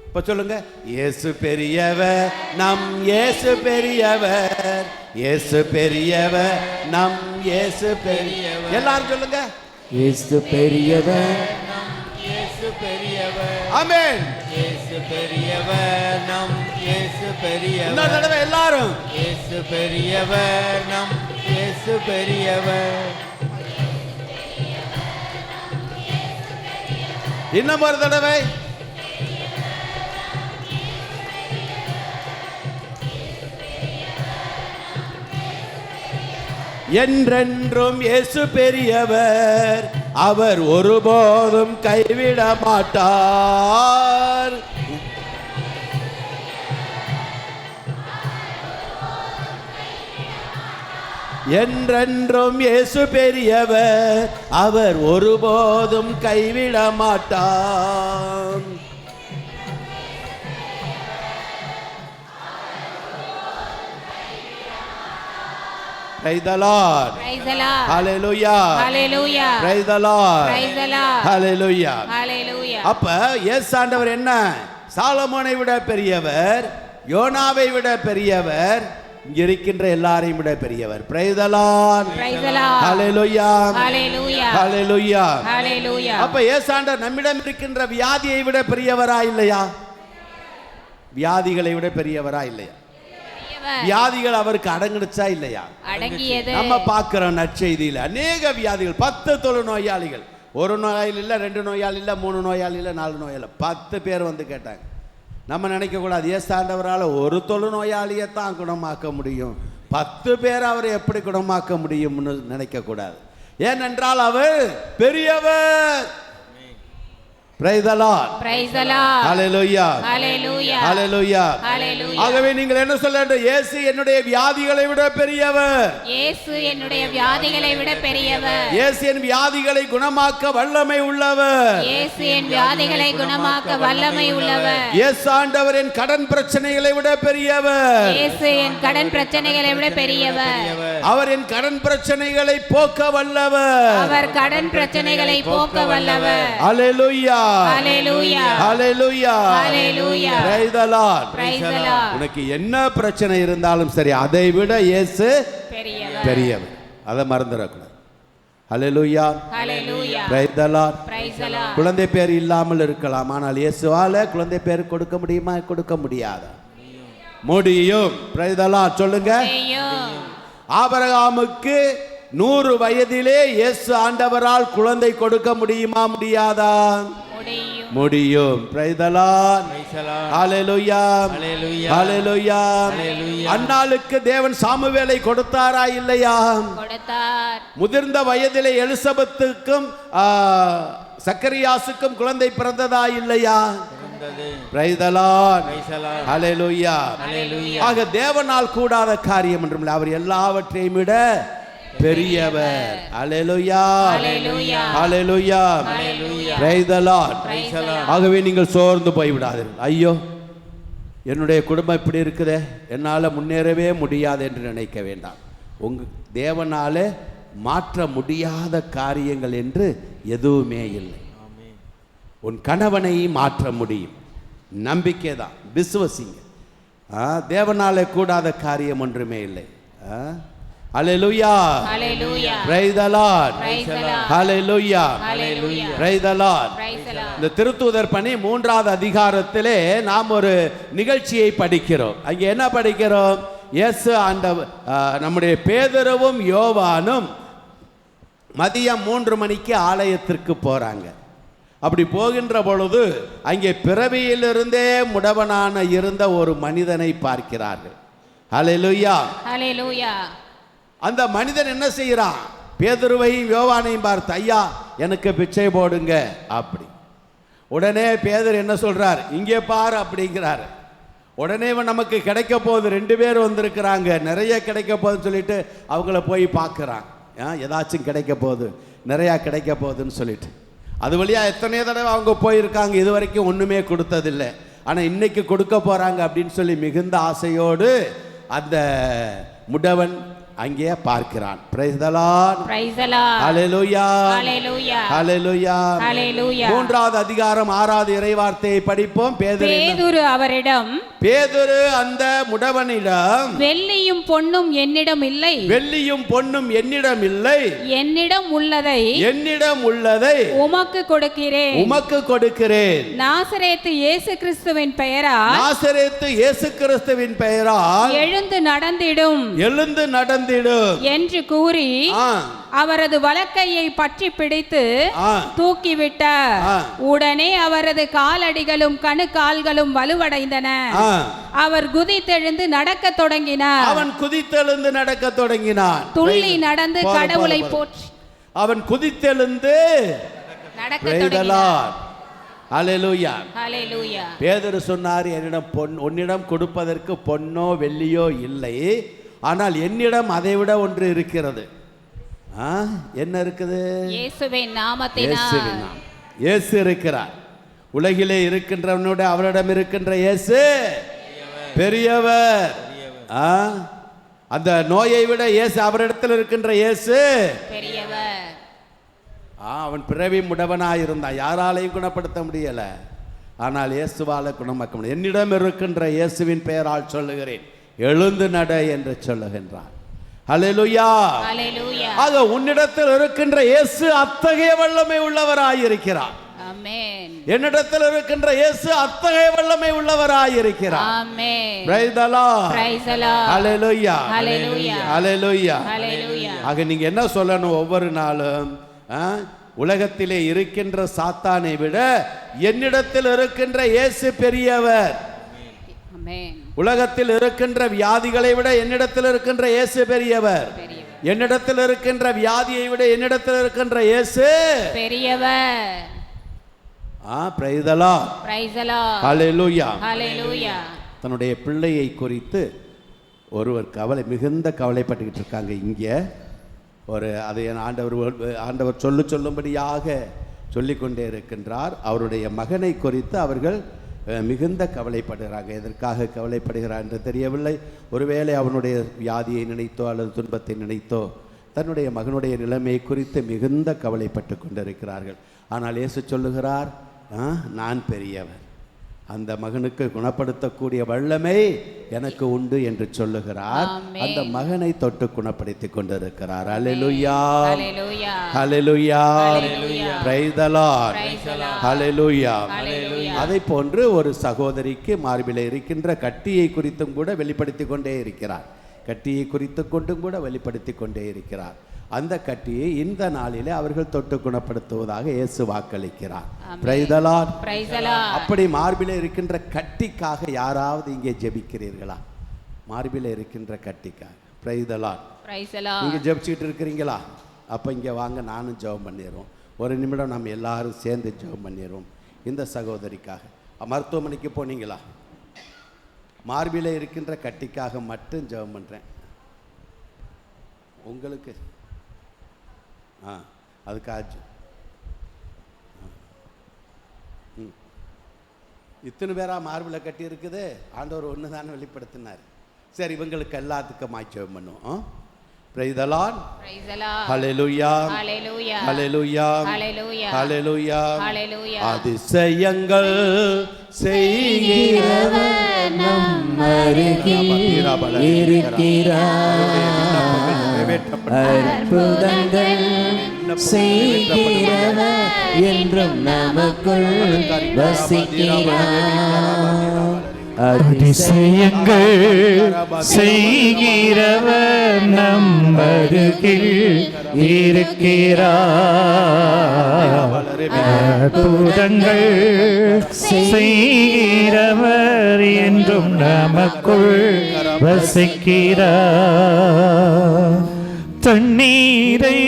இப்ப சொல்லுங்க இயேசு பெரியவர் நம் இயேசு பெரியவர் இயேசு பெரியவர் நம் இயேசு பெரியவர் எல்லாரும் சொல்லுங்க இயேசு பெரியவர் இயேசு பெரியவர் ஆமென் இயேசு பெரியவர் நம் இயேசு பெரியவர் இன்னொரு தடவை எல்லாரும் இயேசு பெரியவர் நம் இயேசு பெரியவர் இன்னும் ஒரு தடவை என்றென்றும் இயேசு பெரியவர் அவர் ஒருபோதும் கைவிட மாட்டார் என்றென்றும் இயேசு பெரியவர் அவர் ஒருபோதும் கைவிட மாட்டார் Praise the Lord. Praise the Lord. Hallelujah. Hallelujah. Praise the Lord. Praise the Lord. Hallelujah. Hallelujah. அப்ப இயேசு ஆண்டவர் என்ன சாலமோனை விட பெரியவர் யோனாவை விட பெரியவர் இங்க இருக்கின்ற எல்லாரையும் விட பெரியவர் Praise the Lord. Praise the Lord. Hallelujah. Hallelujah. Hallelujah. Hallelujah. அப்ப இயேசு ஆண்டவர் நம்மிடம் இருக்கின்ற வியாதியை விட பெரியவரா இல்லையா வியாதிகளை விட பெரியவரா இல்லையா வியாதிகள் அவருக்கு அடங்கிடுச்சா இல்லையா அடங்கியது நம்ம பார்க்கிறோம் நற்செய்தியில் அநேக வியாதிகள் 10 தொழுநோயாளிகள் ஒரு நோயாளி இல்லை 2 நோயாளி இல்லை 3 நோயாளி இல்லை 4 நோயாளி 10 பேர் வந்து கேட்டாங்க நம்ம நினைக்க கூடாது இயேசு ஆண்டவரால் ஒரு தொழுநோயாளியை தான் குணமாக்க முடியும் 10 பேர் அவரை எப்படி குணமாக்க முடியும்னு நினைக்க கூடாது. ஏனென்றால் அவர் பெரியவர். Praise the Lord. Praise the Lord. Hallelujah. Hallelujah. Hallelujah. Hallelujah. ஆகவே நீங்கள் என்ன சொல்ல வேண்டும்? இயேசு என்னுடைய வியாதிகளை விட பெரியவர். இயேசு என்னுடைய வியாதிகளை விட பெரியவர். இயேசு என் வியாதிகளை குணமாக்க வல்லமை உள்ளவர். இயேசு என் வியாதிகளை குணமாக்க வல்லமை உள்ளவர். இயேசு ஆண்டவர் என் கடன் பிரச்சனைகளை விட பெரியவர். இயேசு என் கடன் பிரச்சனைகளை விட பெரியவர். அவர் என் கடன் பிரச்சனைகளை போக்க வல்லவர். அவர் கடன் பிரச்சனைகளை போக்க வல்லவர். Hallelujah. Hallelujah. Hallelujah. Hallelujah. Praise the Lord. Praise the Lord. உனக்கு என்ன பிரச்சனை இருந்தாலும் சரி, அதை விட இயேசு பெரியவர். பெரியவர். அதை மறந்துடக்கூடாது. Hallelujah. Hallelujah. Praise the Lord. Praise the Lord. குழந்தை பேர் இல்லாமல் இருக்கலாம், ஆனால் இயேசுவால குழந்தை பேர் கொடுக்க முடியுமா? கொடுக்க முடியாதா? முடியும். Praise the Lord. சொல்லுங்க. ஆபிரகாமுக்கு 100 வயதிலே இயேசு ஆண்டவரால் குழந்தை கொடுக்க முடியுமா? முடியாதா? முடியும். Praise the Lord. Hallelujah. Hallelujah. அன்னாளுக்கு தேவன் சாமுவேலை கொடுத்தாரா இல்லையா? கொடுத்தார். முதிர்ந்த வயதிலே எலிசபெத்துக்கும் சக்கரியாசுக்கும் குழந்தை பிறந்ததா இல்லையா? Praise the Lord. Hallelujah. ஆக தேவனால் கூடாத காரியம் என்றும் அவர் எல்லாவற்றையும் விட பெரியவர். Hallelujah. Hallelujah. Praise the Lord. ஆகவே நீங்கள் சோர்ந்து போய் விடாதீர்கள். ஐயோ, என்னுடைய குடும்பம் இப்படி இருக்குதே, என்னால் முன்னேறவே முடியாது என்று நினைக்க வேண்டாம். உங்க தேவனால மாற்ற முடியாத காரியங்கள் என்று எதுவுமே இல்லை. உன் கணவனை மாற்ற முடியும். நம்பிக்கை தான், விசுவசிங்க. தேவனால கூடாத காரியம் ஒன்றுமே இல்லை. Hallelujah. Hallelujah. Praise the Lord. Praise the Lord. Hallelujah. Hallelujah. Praise the Lord. Praise the Lord. இந்த திருத்தூதர் பணி 3வது அதிகாரத்திலே நாம் ஒரு நிகழ்ச்சியை படிக்கிறோம். அங்கே என்ன படிக்கிறோம்? இயேசு ஆண்டவர் நம்முடைய பேதுருவும் யோவானும் மதியம் 3 மணிக்கு ஆலயத்திற்கு போறாங்க. அப்படி போகின்ற பொழுது அங்கே பிறவியிலிருந்தே முடவனான இருந்த ஒரு மனிதனை பார்க்கிறார்கள். ஹல்லேலூயா. ஹல்லேலூயா. அந்த மனிதன் என்ன செய்யறான்? பேதுருவையும் யோவானையும் பார்த்து, ஐயா எனக்கு பிச்சை போடுங்க அப்படி. உடனே பேதுரு என்ன சொல்றார்? இங்கே பாரு அப்படிங்கிறார். உடனே நமக்கு கிடைக்க போகுது, 2 பேர் வந்திருக்கிறாங்க, நிறைய கிடைக்க போகுதுன்னு சொல்லிட்டு அவங்கள போய் பார்க்குறான். ஏதாச்சும் கிடைக்க போகுது, நிறையா கிடைக்க போகுதுன்னு சொல்லிட்டு அது வழியாக எத்தனையோ தடவை அவங்க போயிருக்காங்க, இது வரைக்கும் ஒன்றுமே கொடுத்ததில்லை. ஆனால் இன்னைக்கு கொடுக்க போகிறாங்க அப்படின்னு சொல்லி மிகுந்த ஆசையோடு அந்த முடவன் அங்கே பார்க்கிறான். Praise the Lord. Praise the Lord. Hallelujah. Hallelujah. Hallelujah. Hallelujah. 3வது அதிகாரம் 6வது இறைவார்த்தையை படிப்போம். பேதுரு அவரிடம், பேதுரு அந்த முடவனிடம், வெள்ளியும் பொன்னும் என்னிடம் இல்லை, வெள்ளியும் பொன்னும் என்னிடம் இல்லை, என்னிடம் உள்ளதை உமக்கு கொடுக்கிறேன், உமக்கு கொடுக்கிறேன். நாசரேத்து இயேசு கிறிஸ்துவின் பெயரால், நாசரேத்து இயேசு கிறிஸ்துவின் பெயரால் எழுந்து நடந்திடும் என்று கூறி அவரது வலக்கையை பற்றி பிடித்து தூக்கிவிட்டார். உடனே அவரது காலடிகளும் கணுக்கால்களும் வலுவடைந்தன. அவர் குதித்தெழுந்து நடக்க தொடங்கினார். அவன் குதித்தெழுந்து நடக்க தொடங்கினான். துள்ளி நடந்து கடவுளை போற்றி அவன் குதித்தெழுந்து நடக்க தொடங்கினார். ஹல்லேலூயா. ஹல்லேலூயா. பேதுரு சொன்னார், உன்னிடம் கொடுப்பதற்கு பொன்னோ வெள்ளியோ இல்லை, ஆனால் என்னிடம் அதை விட ஒன்று இருக்கிறது. என்ன இருக்குது? இயேசுவின் நாமத்தினால். இயேசு இருக்கிறார். உலகிலே இருக்கின்றவனோட அவரிடம் இருக்கின்ற இயேசு பெரியவர். அந்த நோயை விட இயேசு அவரிடத்தில் இருக்கின்ற இயேசு பெரியவர். அவன் பிறவி முடவனாயிருந்தான், யாராலையும் குணப்படுத்த முடியல, ஆனால் இயேசுவால குணமாக்க முடியும். என்னிடம் இருக்கின்ற இயேசுவின் பெயரால் சொல்லுகிறேன், எழுந்து நட என்று சொல்லுகின்றார். ஹல்லேலூயா. ஹல்லேலூயா. ஆக உன்னிடத்தில் இருக்கின்ற இயேசு அத்தகைய வல்லமை உள்ளவராயிருக்கிறார். ஆமென். என்னிடத்தில் இருக்கின்ற இயேசு அத்தகைய வல்லமை உள்ளவராயிருக்கிறார். Amen. Praise the Lord. Praise the Lord. Hallelujah. Hallelujah. Hallelujah. Hallelujah. ஆக நீங்க என்ன சொல்லணும்? ஒவ்வொரு நாளும் உலகத்திலே இருக்கின்ற சாத்தானை விட என்னிடத்தில் இருக்கின்ற இயேசு பெரியவர். ஆமென். உலகத்தில் இருக்கின்ற வியாதிகளை விட என்னிடத்தில் இருக்கின்ற இயேசு பெரியவர். என்னிடத்தில் இருக்கின்ற வியாதியை விட என்னிடத்தில் இருக்கின்ற இயேசு பெரியவர். Praise the Lord. Praise the Lord. Hallelujah. Hallelujah. தன்னுடைய பிள்ளையை குறித்து ஒருவர் மிகுந்த கவலைப்பட்டுக்கிட்டு இருக்காங்க. இங்கே அதை ஆண்டவர் சொல்லும்படியாக சொல்லிக்கொண்டே இருக்கின்றார். அவருடைய மகனை குறித்து அவர்கள் மிகுந்த கவலைப்படுகிறாங்க. எதற்காக கவலைப்படுகிறார் என்று தெரியவில்லை. ஒருவேளை அவனுடைய வியாதியை நினைத்தோ அல்லது துன்பத்தை நினைத்தோ தன்னுடைய மகனுடைய நிலைமை குறித்து மிகுந்த கவலைப்பட்டு கொண்டிருக்கிறார்கள். ஆனால் இயேசு சொல்லுகிறார், நான் பெரியவர், அந்த மகனுக்கு குணப்படுத்தக்கூடிய வல்லமை எனக்கு உண்டு என்று சொல்லுகிறார். அந்த மகனை தொட்டு குணப்படுத்தி கொண்டிருக்கிறார். Alleluia. Hallelujah. Hallelujah. Praise the Lord. Hallelujah. அதை போன்று ஒரு சகோதரிக்கு மார்பிலே இருக்கின்ற கட்டியை குறித்தும் கூட வெளிப்படுத்தி கொண்டே இருக்கிறார். கட்டியை குறித்து கொண்டும் கூட வெளிப்படுத்தி கொண்டே இருக்கிறார். அந்த கட்டியை இந்த நாளிலே அவர்கள் தொட்டு குணப்படுத்துவதாக இயேசு வாக்களிக்கிறார். Praise the Lord. Praise the Lord. அப்படி மார்பிலே இருக்கின்ற கட்டிக்காக யாராவது இங்கே ஜெபிக்கிறீர்களா? மார்பிலே இருக்கின்ற கட்டிக்காக. Praise the Lord. Praise the Lord. நீங்க ஜெபிச்சிட்டு இருக்கிறீங்களா? அப்ப இங்க வாங்க, நானும் ஜெபம் பண்ணிடுவோம். ஒரு நிமிடம் நம்ம எல்லாரும் சேர்ந்து ஜெபம் பண்ணிடுவோம் இந்த சகோதரிக்காக. மருத்துவமனைக்கு போனீங்களா? மார்பிலே இருக்கின்ற கட்டிக்காக மட்டும் ஜெபம் பண்றேன். உங்களுக்கு அதுக்காக இத்தனை பேரா மார்பில் கட்டி இருக்குது. ஆண்டவர் ஒன்று தானே வெளிப்படுத்தினார். சரி, இவங்களுக்கு எல்லாத்துக்கும் ஜெபம் பண்ணுவோம். Praise the Lord. Praise the Lord. Hallelujah. Hallelujah. Hallelujah. Hallelujah. Hallelujah. Hallelujah. அதிசயங்கள் செய்கிறவர் நம் அருகில் இருக்கிறார். அற்புதங்கள் செய்கிறவர் என்றும் நமக்குள் வசிக்கிறார். அதிசயங்கள் செய்கிறவர் நம் அருகில் இருக்கிறார். அற்புதங்கள் செய்கிறவர் என்றும் நமக்குள் வசிக்கிறார். தண்ணீரை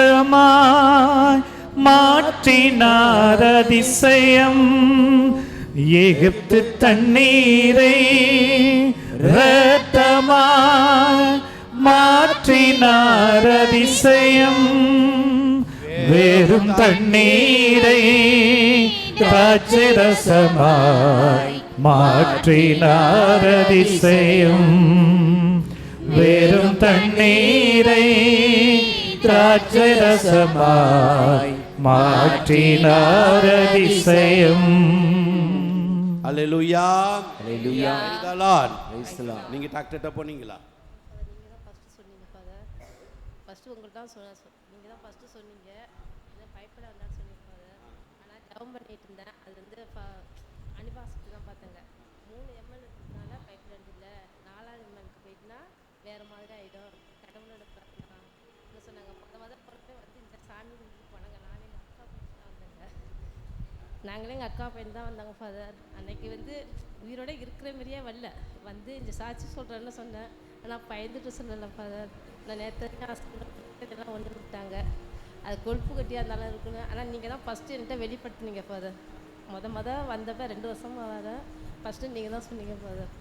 இரத்தமாய் மாற்றினார் அதிசயம். எகிப்து தண்ணீரை இரத்தமாய் மாற்றினார் அதிசயம். வெறும் தண்ணீரை திராட்சரசமாய் மாற்றினார் அதிசயம். வெறும் தண்ணீரை திராட்சரசமாய் மாற்றினார் அதிசயம். அல்லேலூயா. Hallelujah. Praise the Lord. Praise the Lord. நீங்க டாக்டர்கிட்ட போனீங்களா? ஃபஸ்ட்டு உங்களுக்கு தான் நீங்கள் தான் ஃபஸ்ட்டு சொன்னீங்க. இதை பைப்பில் வந்தான்னு சொல்லியிருப்பாரு. ஆனால் ஜெபம் பண்ணிட்டு இருந்தேன். அது வந்து அனிபாசிட்டு தான் பார்த்தேங்க. 3 ml இருக்கிறதுனால பைப்பில் இருந்து இல்லை, 4வது ml போயிட்டுனா வேறு மாதிரி ஆகிடும். கடவுளோட பிரார்த்தனை என்ன சொன்னாங்க. மொதல் பொறுப்பே வந்து இந்த சாமி கும்பிட்டு போனாங்க. நானும் எங்கள் அக்கா பையன் தான் வந்தேங்க. நாங்களே எங்கள் அக்கா பையன் தான் வந்தாங்க ஃபாதர். அன்னைக்கு வந்து உயிரோட இருக்கிற மாதிரியே வரல. வந்து இந்த சாட்சி சொல்கிறேன்னு சொன்னேன். ஆனால் பயந்துட்டு சொல்லலை ஃபாதர். நான் நேற்று ஹாஸ்பிட்டலாம் ஒன்று விட்டாங்க. அது கொழுப்பு கட்டியாக இருந்தாலும் இருக்குன்னு. ஆனால் நீங்கள் தான் ஃபஸ்ட்டு என்கிட்ட வெளிப்படுத்தினீங்க ஃபாதர். மொதல் வந்தப்போ 2 வருஷமாக வரேன். ஃபஸ்ட்டு நீங்கள் தான் சொன்னீங்க ஃபாதர்.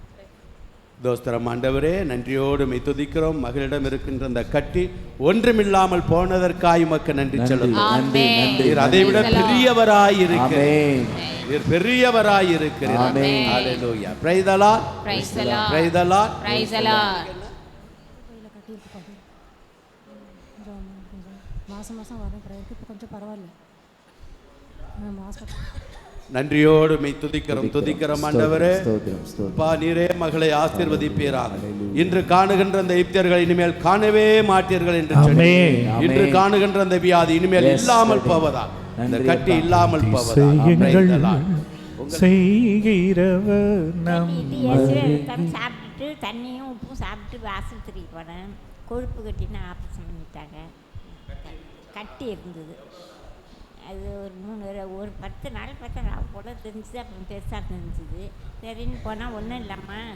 தோஸ்தரம் ஆண்டவரே, நன்றியோடு மெய் துதிக்கிறோம். மகளிடம் இருக்கின்ற அந்த கட்டி ஒன்றுமில்லாமல் போனதற்காய் உமக்கு நன்றி சொல்லுகிறோம். நீர் அதை விட பெரியவராயிருக்கிறீர். நீர் பெரியவராயிருக்கிறீர். Hallelujah. Praise the Lord. Praise the Lord. Praise the Lord. Praise the Lord. மாதம் வரேன் பிறகு இப்போ கொஞ்சம் பரவாயில்ல. நன்றியோடு மெய் துதிக்கிறோம் ஆண்டவரே. ஸ்தோத்திரம், ஸ்தோத்திரம். அப்பா, நீரே மகளை ஆசீர்வதிப்பீராக. இன்று காணுகின்ற அந்த எகிப்தியர்கள் இனிமேல் காணவே மாட்டீர்கள் என்று சொல்லி, இன்று காணுகின்ற அந்த வியாதி இனிமேல் இல்லாமல் போவதா, இந்த கட்டி இல்லாமல் போவதா. செய்கிறவர் நம் சாப்பிட்டுட்டு தண்ணியும் உப்பும் சாப்பிட்டு ஆஸ்பத்திரிக்கு போனேன். கொழுப்பு கட்டின்னு ஆப்ரேஷன் பண்ணிட்டாங்க. கட்டி இருந்தது. அது ஒரு 10 நாள் 10 நாள் போல் தெரிஞ்சுது. அப்புறம் பெருசாக தெரிஞ்சுது. சரின்னு போனால் ஒன்றும் இல்லாமல்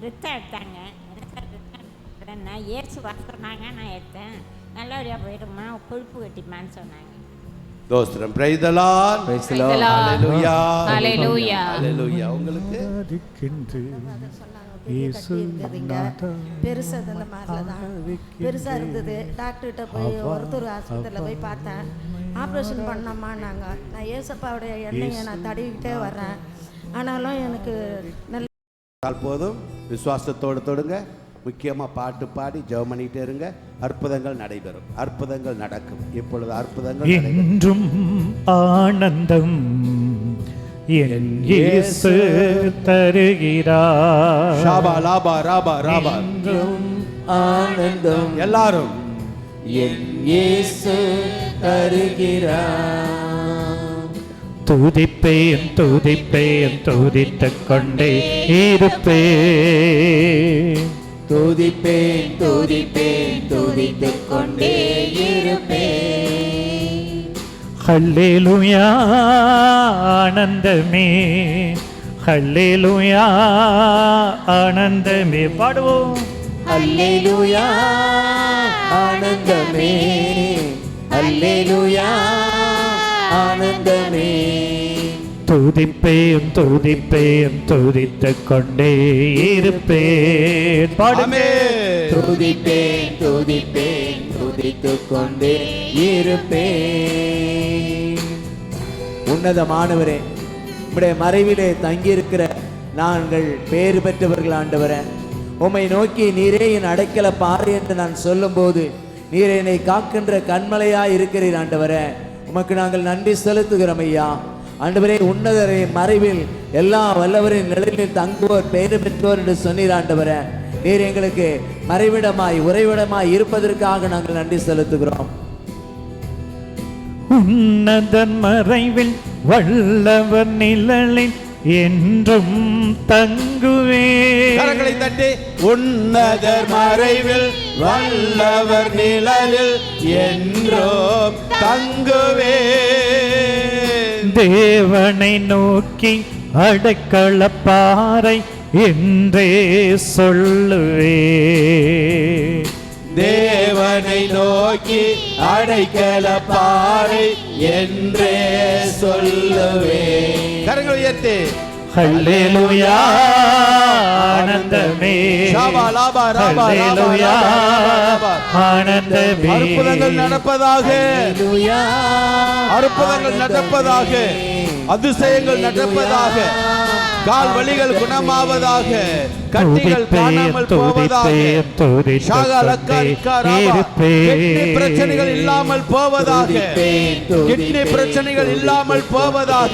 ரத்தம் எடுத்தாங்க. ரத்தம் நான் ஏற்று வர சொன்னாங்க. நான் எடுத்தேன். நல்லபடியாக போயிடுமா, கொழுப்பு கட்டிமான்னு சொன்னாங்க. தோஸ்திரம். Praise the Lord. Praise the Lord. Hallelujah. Hallelujah. Hallelujah. உங்களுக்கு பெருசா இந்த மாதிரில தான் பெருசா இருந்தது. டாக்டர்கிட்ட போய் ஒருத்தர் ஆஸ்பத்திரியில் போய் பார்த்தேன். ஆப்ரேஷன் பண்ணமான்னாங்க. நான் ஏசப்பாவுடைய எண்ணெயை நான் தடவிக்கிட்டே வர்றேன். ஆனாலும் எனக்கு நல்ல போதும். விசுவாசத்தோடு தொடுங்க. முக்கியமாக பாட்டு பாடி ஜெபம் பண்ணிட்டே இருங்க. அற்புதங்கள் நடைபெறும். அற்புதங்கள் நடக்கும். இப்பொழுது அற்புதங்கள் என்றும் ஆனந்தம் என் இயேசு தருகிறார். ஷாபா லாபா ராபா ராபா. என்றும் ஆனந்தம் எல்லாரும் என் இயேசு தருகிறார். துதிப்பேன் துதிப்பேன் துதித்துக் கொண்டே இருப்பேன். துதிப்பேன் துதிப்பேன் துதித்துக் கொண்டே இருப்பேன். ஹல்லேலூயா ஆனந்தமே, ஹல்லேலூயா ஆனந்தமே. பாடுவோம். அல்லேலூயா ஆனந்தமே, அல்லேலூயா ஆனந்தமே. துதிப்பேன் துதிப்பேன் துதித்துக் கொண்டே இருப்பேன். பாடுமே. துதிப்பேன் துதிப்பேன் துதித்துக் கொண்டே இருப்பேன். உன்னதமானவரே, உம்முடைய மறைவிலே தங்கியிருக்கிற நாங்கள் பேறு பெற்றவர்கள் ஆண்டவரே. உம்மை நோக்கி நீரே என் அடைக்கல பாறை என்று நான் சொல்லும்போது நீர் என்னை காக்கின்ற கண்மலையாய் இருக்கிறீர் ஆண்டவரே. உமக்கு நாங்கள் நன்றி செலுத்துகிறோம் ஐயா. ஆண்டவரே, உன்னதரை மறைவில் எல்லா வல்லவரின் நிலையில் தங்குவோர் பேறு பெற்றோர் என்று சொன்னீர் ஆண்டவரே. நீர் எங்களுக்கு மறைவிடமாய் உறைவிடமாய் இருப்பதற்காக நாங்கள் நன்றி செலுத்துகிறோம். உன்னதன் மறைவில் வல்லவர் நிழலில் என்றும் தங்குவே. கரங்களை தட்டி. உன்னதர் மறைவில் வல்லவர் நிழலில் என்றும் தங்குவே. தேவனை நோக்கி அடைக்கல பாறை என்றே சொல்லுவே. தேவனை நோக்கி அடைக்கல பாறை என்றே சொல்லுவே. கரங்களை உயர்த்தி. ஹல்லேலூயா ஆனந்தமே, ஷாபா லாபா ராபா ஹல்லேலூயா ராபா. ஆனந்தமே. அற்புதங்கள் நடப்பதாக, அற்புதங்கள் நடப்பதாக, அதிசயங்கள் நடப்பதாக, கால் வலிகள் குணமாவதாக, கட்டிகள் காணாமல் போவதாக, கிட்னி பிரச்சனைகள் இல்லாமல் போவதாக, கிட்னி பிரச்சனைகள் இல்லாமல் போவதாக,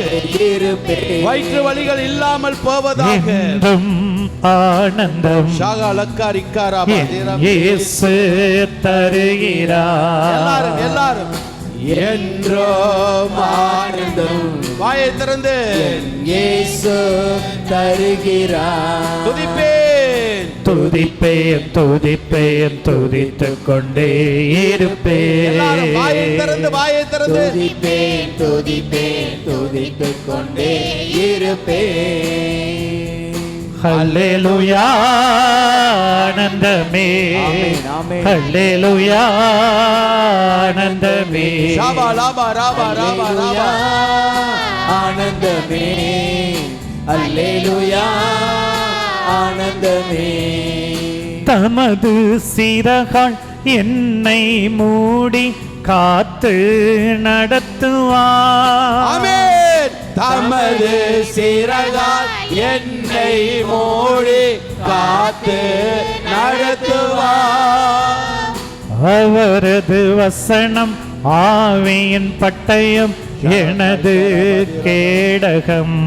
வயிற்று வலிகள் இல்லாமல் போவதாக. ஆனந்தம் இயேசு தருகிறார். எல்லாரும் எல்லாரும் என்றும் ஆனந்தம். வாயை திறந்து இயேசு தருகிறார். துதிப்பேன் துதிப்பேன் துதிப்பேன் துதித்துக் கொண்டே இருப்பேன். எல்லாரும் வாயை திறந்து வாயை திறந்து துதிப்பேன் துதிப்பேன் துதித்துக் கொண்டே இருப்பேன். ஹல்லேலூயா ஆனந்தமே, ஆமென், ஆமென். ஹல்லேலூயா ஆனந்தமே. ஷாபா லாபா ராபா ராபா ராபா. ஆனந்தமே, அல்லேலூயா ஆனந்தமே. தமது சிறகால் என்னை மூடி காத்து நடத்துவார். ஆமென். தமது சிறகால் என்னை மூடி காத்து நடத்துவார். அவரது வசனம் ஆவியின் பட்டயம் எனது கேடகம்.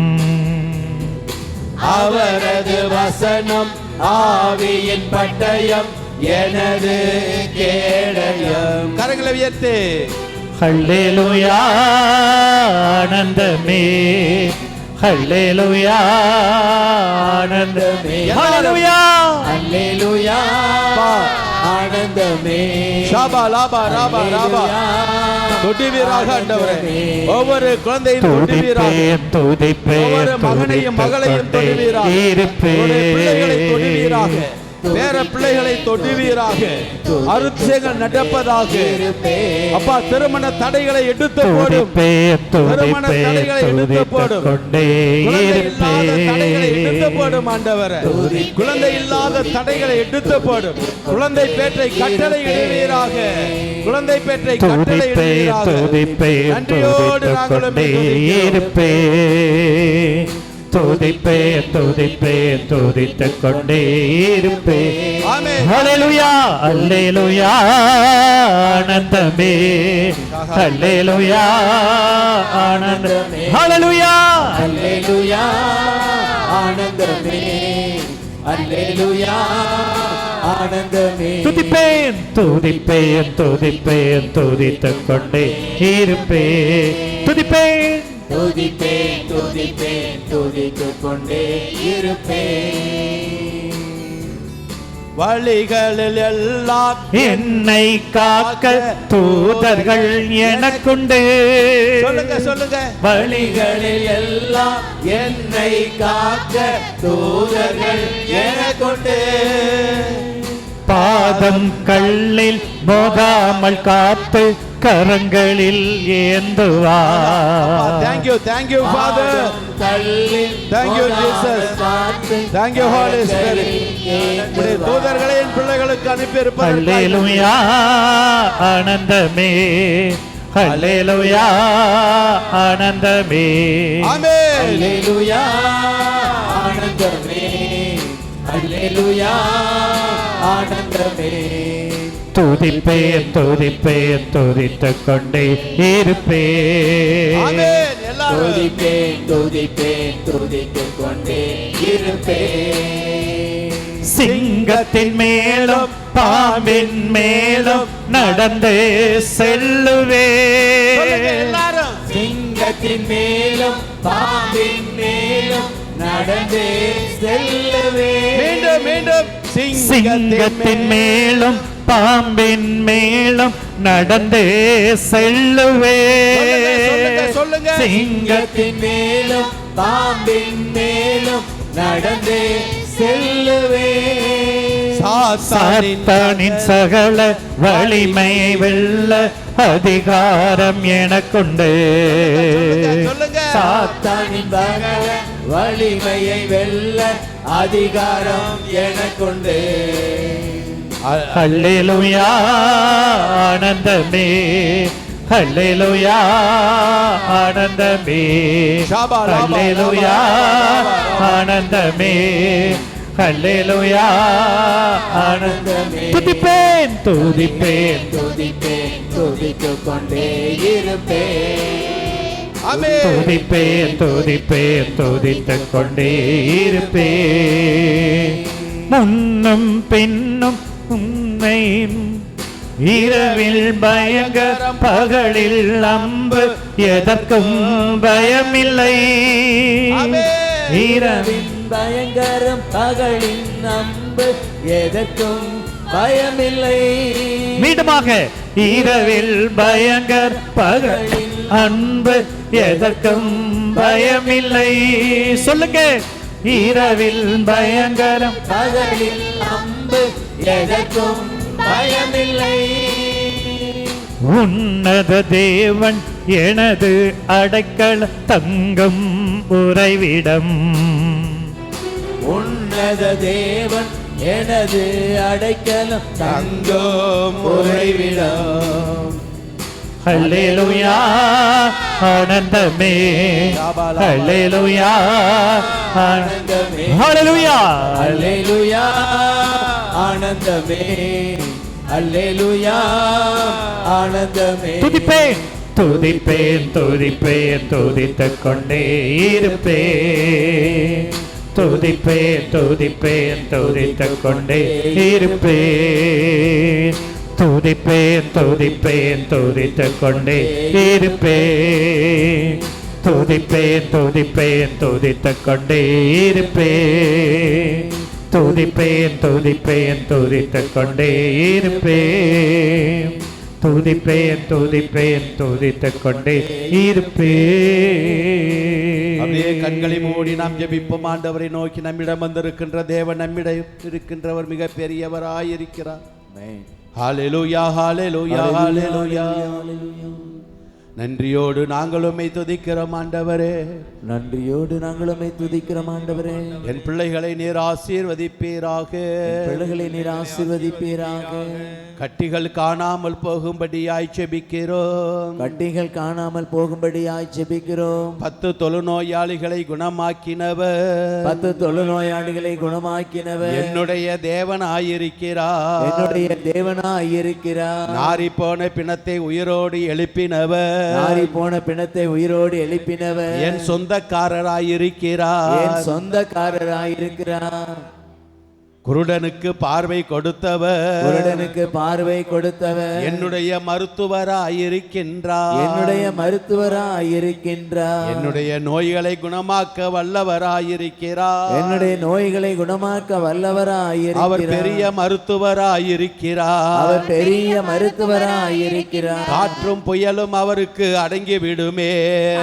அவரது வசனம் ஆவியின் பட்டயம் எனது கேடயம். கரங்களை உயர்த்து. ஹல்லேலூயா ஆனந்தமே, ஹல்லேலூயா ஆனந்தமே. ஹல்லேலூயா அல்லேலூயா ஆனந்தமே. ஷாபா லாபா ராபா ராபா. தொடுவீராக ஆண்டவரே. ஒவ்வொரு குழந்தையும் தொடுவீராக. ஒவ்வொரு மகனையும் மகளையும் தொடுவீராக. பிள்ளைகளை தொடுவீராக. வேற பிள்ளைகளை தொடுவீராக. அருட்சைகள் நடப்பதாக. அப்பா, திருமண தடைகளை எடுத்து போடும். திருமண தடைகளை எடுத்து போடும். குழந்தை இல்லாத தடைகளை எடுத்து போடும் ஆண்டவரே. குழந்தை இல்லாத தடைகளை எடுத்து போடும். குழந்தை பேற்றை கட்டளை இடுவீராக. குழந்தை பேற்றை கட்டளை இடுவீராக. நன்றியோடு நாங்களும் துதிப்பேன் துதிப்பேன் துதித்துக் கொண்டே இருப்பேன். ஆமென். ஹல்லேலூயா ஹல்லேலூயா ஆனந்தமே. ஹல்லேலூயா ஆனந்தமே. ஹல்லேலூயா அல்லேலூயா ஆனந்தமே. அல்லேலூயா ஆனந்தமே. துதிப்பேன் துதிப்பேன் துதிப்பேன் துதித்துக் கொண்டே இருப்பேன். துதிப்பேன் துதிப்பேன் துதிப்பேன் துதித்துக் கொண்டே இருப்பேன். வழிகளில் எல்லாம் என்னை காக்க தூதர்கள் எனக்குண்டு. சொல்லுங்க சொல்லுங்க. வழிகளில் எல்லாம் என்னை காக்க தூதர்கள் எனக்குண்டு. பாதம் கல்லில் மோதாமல் காத்து கரங்களில் ஏந்துவார். Thank you, thank you, Father. Thank you, Jesus. Thank you, Holy Spirit. உம்முடைய தூதர்களை என் பிள்ளைகளுக்கு அனுப்பி இருப்பதற்காக. ஹல்லேலூயா ஆனந்தமே. ஹல்லேலூயா ஆனந்தமே. ஆமென். அல்லேலூயா ஆனந்தமே. அல்லேலூயா ஆனந்தமே. துதிப்பேன் துதிப்பேன் துதித்துக் கொண்டே இருப்பேன். ஆமென். எல்லாரும் துதிப்பேன் துதிப்பேன் துதித்துக் கொண்டே இருப்பேன். சிங்கத்தின் மேலும் பாம்பின் மேலும் நடந்து செல்லுவேன். சொல்லுங்க எல்லாரும். சிங்கத்தின் மேலும் பாம்பின் மேலும் நடந்து செல்லுவே. மீண்டும் மீண்டும். சிங்கத்தின் மேலும் பாம்பின் மேலும் நடந்து செல்லுவேன். சொல்லுங்க. சிங்கத்தின் மேலும் பாம்பின் மேலும் நடந்து செல்லுவே. சாத்தானின் சகல வலிமையை வெல்ல அதிகாரம் எனக்குண்டு. சொல்லுங்க. சாத்தானின் பகல வலிமையை வெல்ல அதிகாரம் எனக்குண்டு. ஹல்லேலூயா ஆனந்தமே. ஹல்லேலூயா ஆனந்தமே. ஹல்லேலூயா ஆனந்தமே. ஹல்லேலூயா ஆனந்தமே. துதிப்பேன் துதிப்பேன் துதிப்பேன் துதித்துக் கொண்டே இருப்பேன். ஆமென். துதிப்பேன் துதிப்பேன் துதித்துக் கொண்டே இருப்பேன். முன்னும் பின்னும் உன்னையும் இரவில் பயங்கரம் பகலில் அம்பு எதற்கும் பயமில்லை. இரவின் பயங்கரம் பகலின் அம்பு எதற்கும் பயமில்லை. மீண்டுமாக இரவில் பயங்கர பகலில் அன்பு எதற்கும் பயமில்லை. சொல்லுங்க. இரவில் பயங்கரம் பகலில் அம்பு எதற்கும் பயமில்லை. உன்னத தேவன் எனது அடைக்கல தங்கும் உறைவிடம். உன்னத தேவன் எனது அடைக்கலம் தங்கும் உறைவிடம். ஹல்லேலூயா ஆனந்தமே. ஹல்லேலூயா ஆனந்தமே. ஹல்லேலூயா அல்லேலூயா ஆனந்தமே. அல்லேலூயா ஆனந்தமே. துதிப்பேன் துதிப்பேன் துதிப்பேன் துதித்துக் கொண்டே இருப்பேன். துதிப்பேன் துதிப்பேன் துதித்துக் கொண்டே இருப்பேன். துதிப்பேன் துதிப்பேன் துதித்துக் கொண்டே இருப்பேன். துதிப்பேன் துதிப்பேன் துதித்துக் கொண்டே இருப்பேன். துதிப்பேன் துதிப்பேன் துதித்துக் கொண்டே இருப்பேன். துதிப்பேன் துதிப்பேன் துதித்துக் கொண்டே இருப்பேன். அப்படியே கண்களை மூடி நாம் ஜெபிப்போம். ஆண்டவரை நோக்கி நம்மிடம் வந்திருக்கின்ற தேவன் நம்மிடம் இருக்கின்றவர் மிக பெரியவராயிருக்கிறார். ஹல்லேலூயா ஹல்லேலூயா ஹல்லேலூயா. நன்றியோடு நாங்கள் உம்மை துதிக்கிறோம் ஆண்டவரே. நன்றியோடு நாங்கள் உம்மை துதிக்கிறோம் ஆண்டவரே. என் பிள்ளைகளை நீர் ஆசீர்வதிப்பீராக. பிள்ளைகளை நீர் ஆசீர்வதிப்பீராக. கட்டிகள் காணாமல் போகும்படியாய் ஜெபிக்கிறோம். கட்டிகள் காணாமல் போகும்படியாய் ஜெபிக்கிறோம். 10 தொழுநோயாளிகளை குணமாக்கினவர். 10 தொழுநோயாளிகளை குணமாக்கினவர் என்னுடைய தேவனாயிருக்கிறார். என்னுடைய தேவனாயிருக்கிறார். நாரி போன பிணத்தை உயிரோடு எழுப்பினவர். நாரி போன பிணத்தை உயிரோடு எழுப்பினவர் என் சொந்தக்காரராயிருக்கிறார். என் சொந்தக்காரராயிருக்கிறார். குருடனுக்கு பார்வை கொடுத்தவர். குருடனுக்கு பார்வை கொடுத்தவர் என்னுடைய மருத்துவராயிருக்கின்றார். என்னுடைய மருத்துவராயிருக்கின்றார். என்னுடைய நோய்களை குணமாக்க வல்லவராயிருக்கிறார். என்னுடைய நோய்களை குணமாக்க வல்லவராயிருக்கிறார். அவர் பெரிய மருத்துவராயிருக்கிறார். அவர் பெரிய மருத்துவராயிருக்கிறார். காற்றும் புயலும் அவருக்கு அடங்கி விடுமே.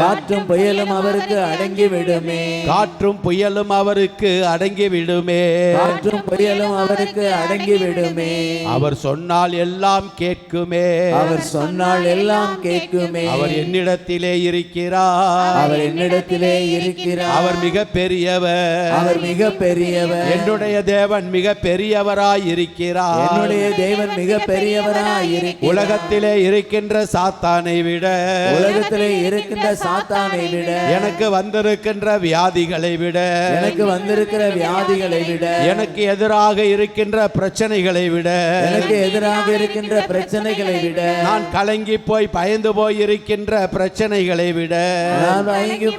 காற்றும் புயலும் அவருக்கு அடங்கி விடுமே. காற்றும் புயலும் அவருக்கு அடங்கி விடுமே. காற்றும் புயலும் அவருக்கு அடங்கி விடுமே. அவர் சொன்னால் எல்லாம் கேட்குமே. அவர் சொன்னால் எல்லாம் கேட்குமே. அவர் என்னிடத்திலே இருக்கிறார். அவர் என்னிடத்திலே இருக்கிறார். அவர் மிக பெரியவர். அவர் மிக பெரியவர். என்னுடைய தேவன் மிக பெரியவராய் இருக்கிறார். என்னுடைய தேவன் மிக பெரியவராய் இருக்கிறார். உலகத்திலே இருக்கின்ற சாத்தானை விட, உலகத்திலே இருக்கின்ற சாத்தானை விட, எனக்கு வந்திருக்கின்ற வியாதிகளை விட, எனக்கு வந்திருக்கிற வியாதிகளை விட, எனக்கு எதிராக இருக்கின்ற பிரச்சனைகளை விட, எனக்கு எதிராக இருக்கின்ற பிரச்சனைகளை விட, நான் கலங்கி போய் பயந்து போய் இருக்கின்ற பிரச்சனைகளை விட, நான் கலங்கி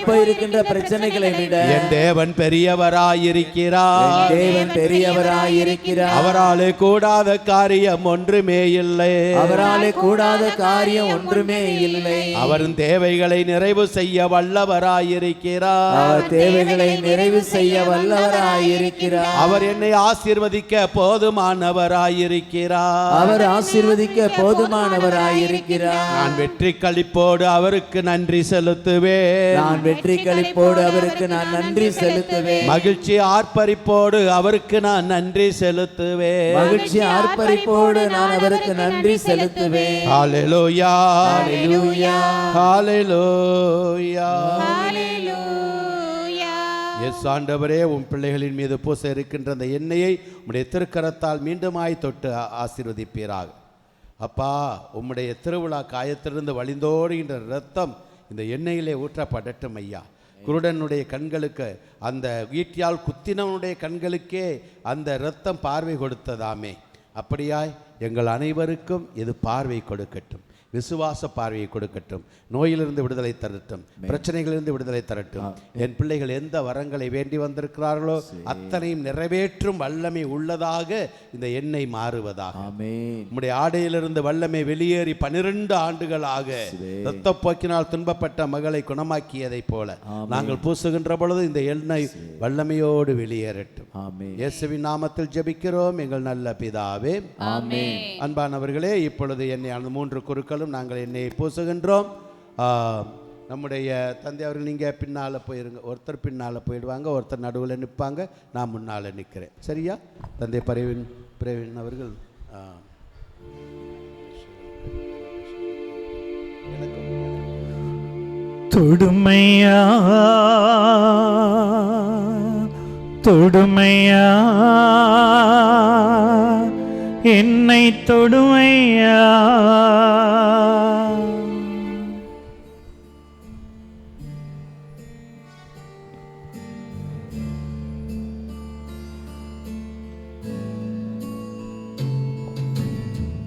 போய் இருக்கின்ற பிரச்சனைகளை விட, என் தேவன் பெரியவராயிருக்கிறார். என் தேவன் பெரியவராயிருக்கிறார். அவராலே கூடாத காரியம் ஒன்றுமே இல்லை. அவராலே கூடாத காரியம் ஒன்றுமே இல்லை. அவரின் தேவைகளை நிறைவு செய்ய வல்லவராயிருக்கிறார். அவர் தேவைகளை நிறைவு செய்ய வல்லவராயிருக்கிறார். அவர் என்னை ஆசீர்வதிக்க போதுமானவராயிருக்கிறார். அவர் ஆசீர்வதிக்க போதுமானவராயிருக்கிறார். நான் வெற்றி களிப்போடு அவருக்கு நன்றி செலுத்துவேன். நான் வெற்றி களிப்போடு அவருக்கு நான் நன்றி செலுத்துவேன். மகிழ்ச்சி ஆர்ப்பரிப்போடு அவருக்கு நான் நன்றி செலுத்துவேன். மகிழ்ச்சி ஆர்ப்பரிப்போடு நான் அவருக்கு நன்றி செலுத்துவேன். ஹல்லேலூயா ஹல்லேலூயா ஹல்லேலூயா. ஹல்லேலூயா. எஸ் ஆண்டவரே, உம் பிள்ளைகளின் மீது பூச இருக்கின்ற அந்த எண்ணெயை உம்முடைய திருக்கரத்தால் மீண்டுமாய் தொட்டு ஆசீர்வதிப்பீராக. அப்பா, உம்முடைய திருவிழா காயத்திலிருந்து வழிந்தோடுகின்ற இரத்தம் இந்த எண்ணெயிலே ஊற்றப்படட்டும் ஐயா. குருடனுடைய கண்களுக்கு, அந்த ஈட்டியால் குத்தினவனுடைய கண்களுக்கே அந்த இரத்தம் பார்வை கொடுத்ததாமே, அப்படியாய் எங்கள் அனைவருக்கும் இது பார்வை கொடுக்கட்டும். விசுவாச பார்வையை கொடுக்கட்டும். நோயிலிருந்து விடுதலை தரட்டும். பிரச்சனைகளிலிருந்து விடுதலை தரட்டும். என் பிள்ளைகள் எந்த வரங்களை வேண்டி வந்திருக்கிறார்களோ அத்தனையும் நிறைவேற்றும் வல்லமை உள்ளதாக இந்த எண்ணெய் மாறுவதாக. உம்முடைய ஆடையிலிருந்து வல்லமை வெளியேறி 12 ஆண்டுகளாக இரத்தப்போக்கினால் துன்பப்பட்ட மகளை குணமாக்கியதை போல நாங்கள் பூசுகின்ற பொழுது இந்த எண்ணெய் வல்லமையோடு வெளியேறட்டும். இயேசுவின் நாமத்தில் ஜெபிக்கிறோம் எங்கள் நல்ல பிதாவே. அன்பானவர்களே, இப்பொழுது எண்ணெய் 3 குருக்கள் நாங்கள் எண்ணெயை பூசுகின்றோம். நம்முடைய தந்தை அவர்கள் நீங்கள் பின்னால் போயிருங்க. ஒருத்தர் பின்னால் போயிடுவாங்க, ஒருத்தர் நடுவில் நிற்பாங்க, நான் முன்னால் நிற்கிறேன். சரியா? தந்தை பிரவீன் அவர்கள் தொடுமையா தொடுமையா என்னை தொடுமையா.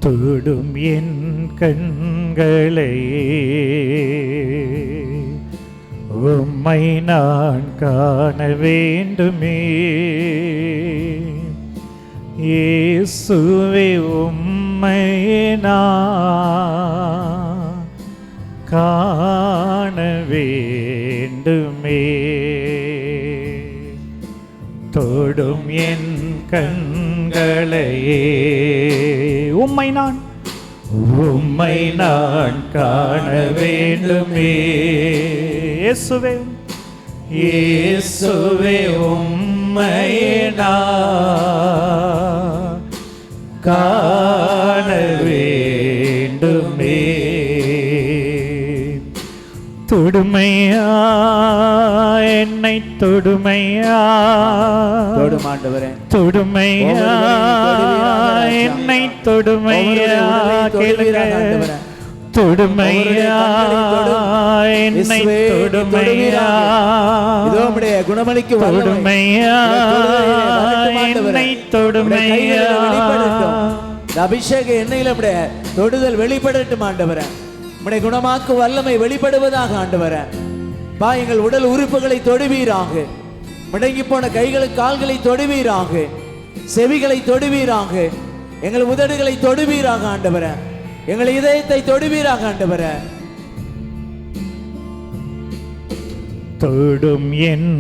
தொடும் என் கண்களை உம்மை நான் காண வேண்டுமே. இயேசுவே, உம்மை நான் காண வேண்டுமே. தொடும் என் கண்களையே உம்மை உம்மை நான் காண வேண்டுமே. இயேசுவே இயேசுவே உம்மை நான் காண வேண்டுமே. தொடுமையா என்னை தொடுமையா தொடும் ஆண்டவரே. தொடுமையா என்னை தொடுமையா கேளுங்க. தொடுமையா என்னை தொடுமையா இதோ உம்முடைய குணமளிக்கு தொடுமையா என்னை தொடுமையா. அபிஷேக எண்ணெயில நம்முடைய தொடுதல் வெளிப்படட்டும் ஆண்டவரே. நம்முடைய குணமாக்கு வல்லமை வெளிப்படுவதாக ஆண்டவரே. பா, எங்கள் உடல் உறுப்புகளை தொடுவீராக. முடங்கி போன கைகளுக்கு கால்களை தொடுவீராக. செவிகளை தொடுவீராக. எங்கள் உதடுகளை தொடுவீராக ஆண்டவரே. எங்கள் இதயத்தை தொடுவீராக ஆண்டவரே. தொடும் என்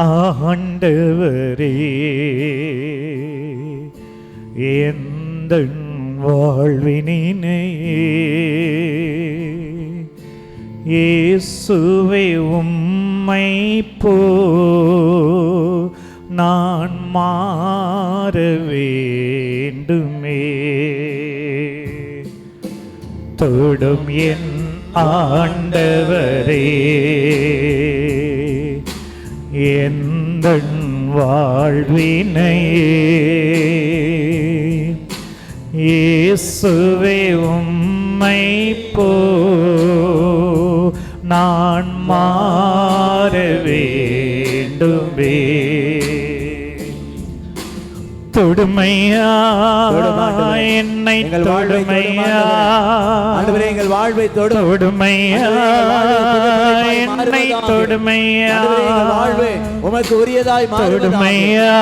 ஆண்டவரே, எந்தன் வாழ்வினினை இயேசுவே உம்மை போ நான் மாற வேண்டுமே. தொடும் என் ஆண்டவரே, எந்தன் வாழ்வினை இயேசுவே உம்மை போ நான் மாற வேண்டுமே. தொடுமையா என்னை தொடுமையா ஆண்டவரே, எங்கள் வாழ்வை தொடுமையா என்னை தொடுமையா. வாழ்வு உமக்கு உரியதாய் தொடுமையா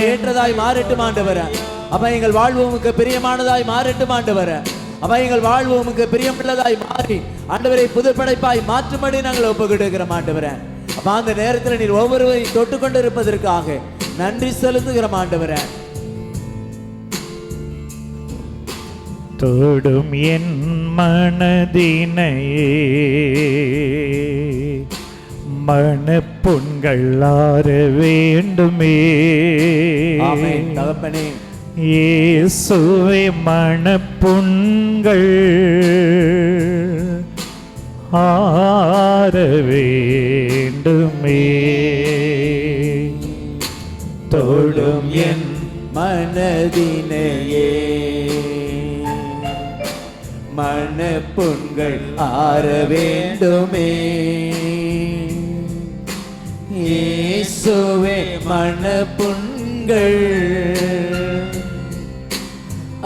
ஏற்றதாய் மாறட்டும் ஆண்டவரே. அப்ப எங்கள் வாழ்வு உமக்கு பிரியமானதாய் மாறட்டும் ஆண்டவரே. அப்ப எங்கள் வாழ்வு உமக்கு பிரியமுள்ளதாய் மாறி ஆண்டவரை புதுப்படைப்பாய் மாற்றும்படி நாங்கள் ஒப்புக்கொடுக்கிறோம் ஆண்டவரே. அப்ப அந்த நேரத்தில் நீர் ஒவ்வொருவரையும் தொட்டுக்கொண்டு இருப்பதற்காக நன்றி செலுத்துகிறோம் ஆண்டவரே. தொடும் என் மனதினையே மனப்புண்கள் ஆற வேண்டுமே. ஆமென் தகப்பனே. இயேசுவே மனப்புண்கள் ஆற வேண்டுமே. தொடும் என் மனதினையே மனப்புண்கள் ஆற வேண்டுமே. இயேசுவே மனப்புண்கள்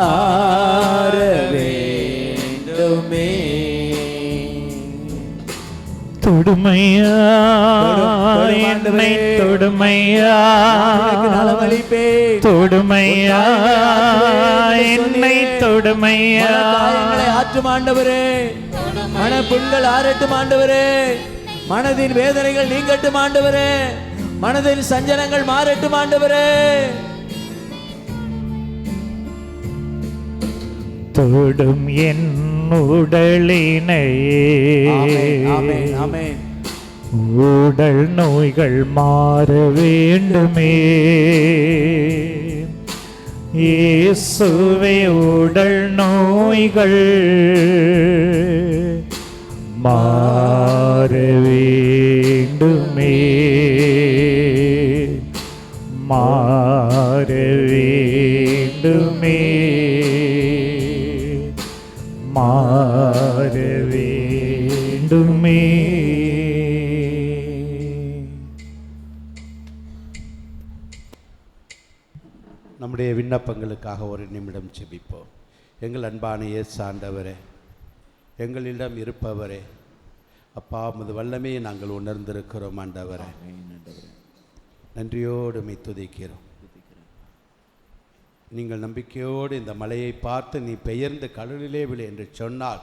ஆற வேண்டுமே. தொடுமையா என்னை தொடுமையா தொடுமையா என்னை தொடுமையா. ஆற்றும் ஆண்டவரே, மனப்புண்கள் ஆறட்டும் ஆண்டவரே. மனதின் வேதனைகள் நீங்கட்டும் ஆண்டவரே. மனதின் சஞ்சலங்கள் மாறட்டும் ஆண்டவரே. தொடும் என் உடலினையே உடல் நோய்கள் மாற வேண்டுமே. இயேசுவே உடல் நோய்கள் மாற வேண்டுமே. மாற வேண்டுமே. மாற வேண்டுமே. நம்முடைய விண்ணப்பங்களுக்காக ஒரு நிமிடம் ஜெபிப்போம். எங்கள் அன்பான இயேசு ஆண்டவரே, எங்களிடம் இருப்பவரே, அப்பா உமது வல்லமையை நாங்கள் உணர்ந்திருக்கிறோம் ஆண்டவரே. நன்றியோடு உம்மை துதிக்கிறோம். நீங்கள் நம்பிக்கையோடு இந்த மலையை பார்த்து நீ பெயர்ந்து கடலிலே விழு என்று சொன்னால்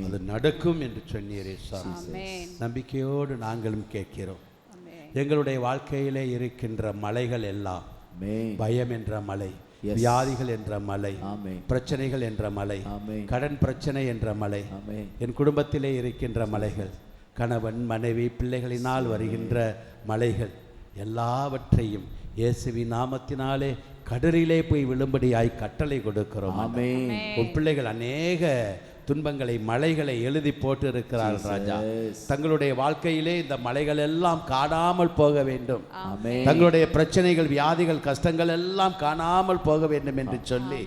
அது நடக்கும் என்று சொன்னீரே சாமி. நம்பிக்கையோடு நாங்களும் கேட்கிறோம். எங்களுடைய வாழ்க்கையிலே இருக்கின்ற மலைகள் எல்லாம் பயம் என்ற மலை, Yes. வியாதிகள் என்ற மலை, ஆமென். பிரச்சனைகள் என்ற மலை, ஆமென். கடன் பிரச்சனை என்ற மலை, ஆமென். என் குடும்பத்திலே இருக்கின்ற மலைகள், கணவன் மனைவி பிள்ளைகளினால் வருகின்ற மலைகள் எல்லாவற்றையும் இயேசுவின் நாமத்தினாலே கடலிலே போய் விழும்படியாய் கட்டளை கொடுக்கிறோம். ஆமென். உன் பிள்ளைகள் அநேக துன்பங்களை மலைகளை எழுதி போட்டு இருக்கிறார்கள் ராஜா. தங்களுடைய வாழ்க்கையிலே இந்த மலைகள் எல்லாம் காணாமல் போக வேண்டும். ஆமென். தங்களுடைய பிரச்சனைகள் வியாதிகள் கஷ்டங்கள் எல்லாம் காணாமல் போக வேண்டும் என்று சொல்லி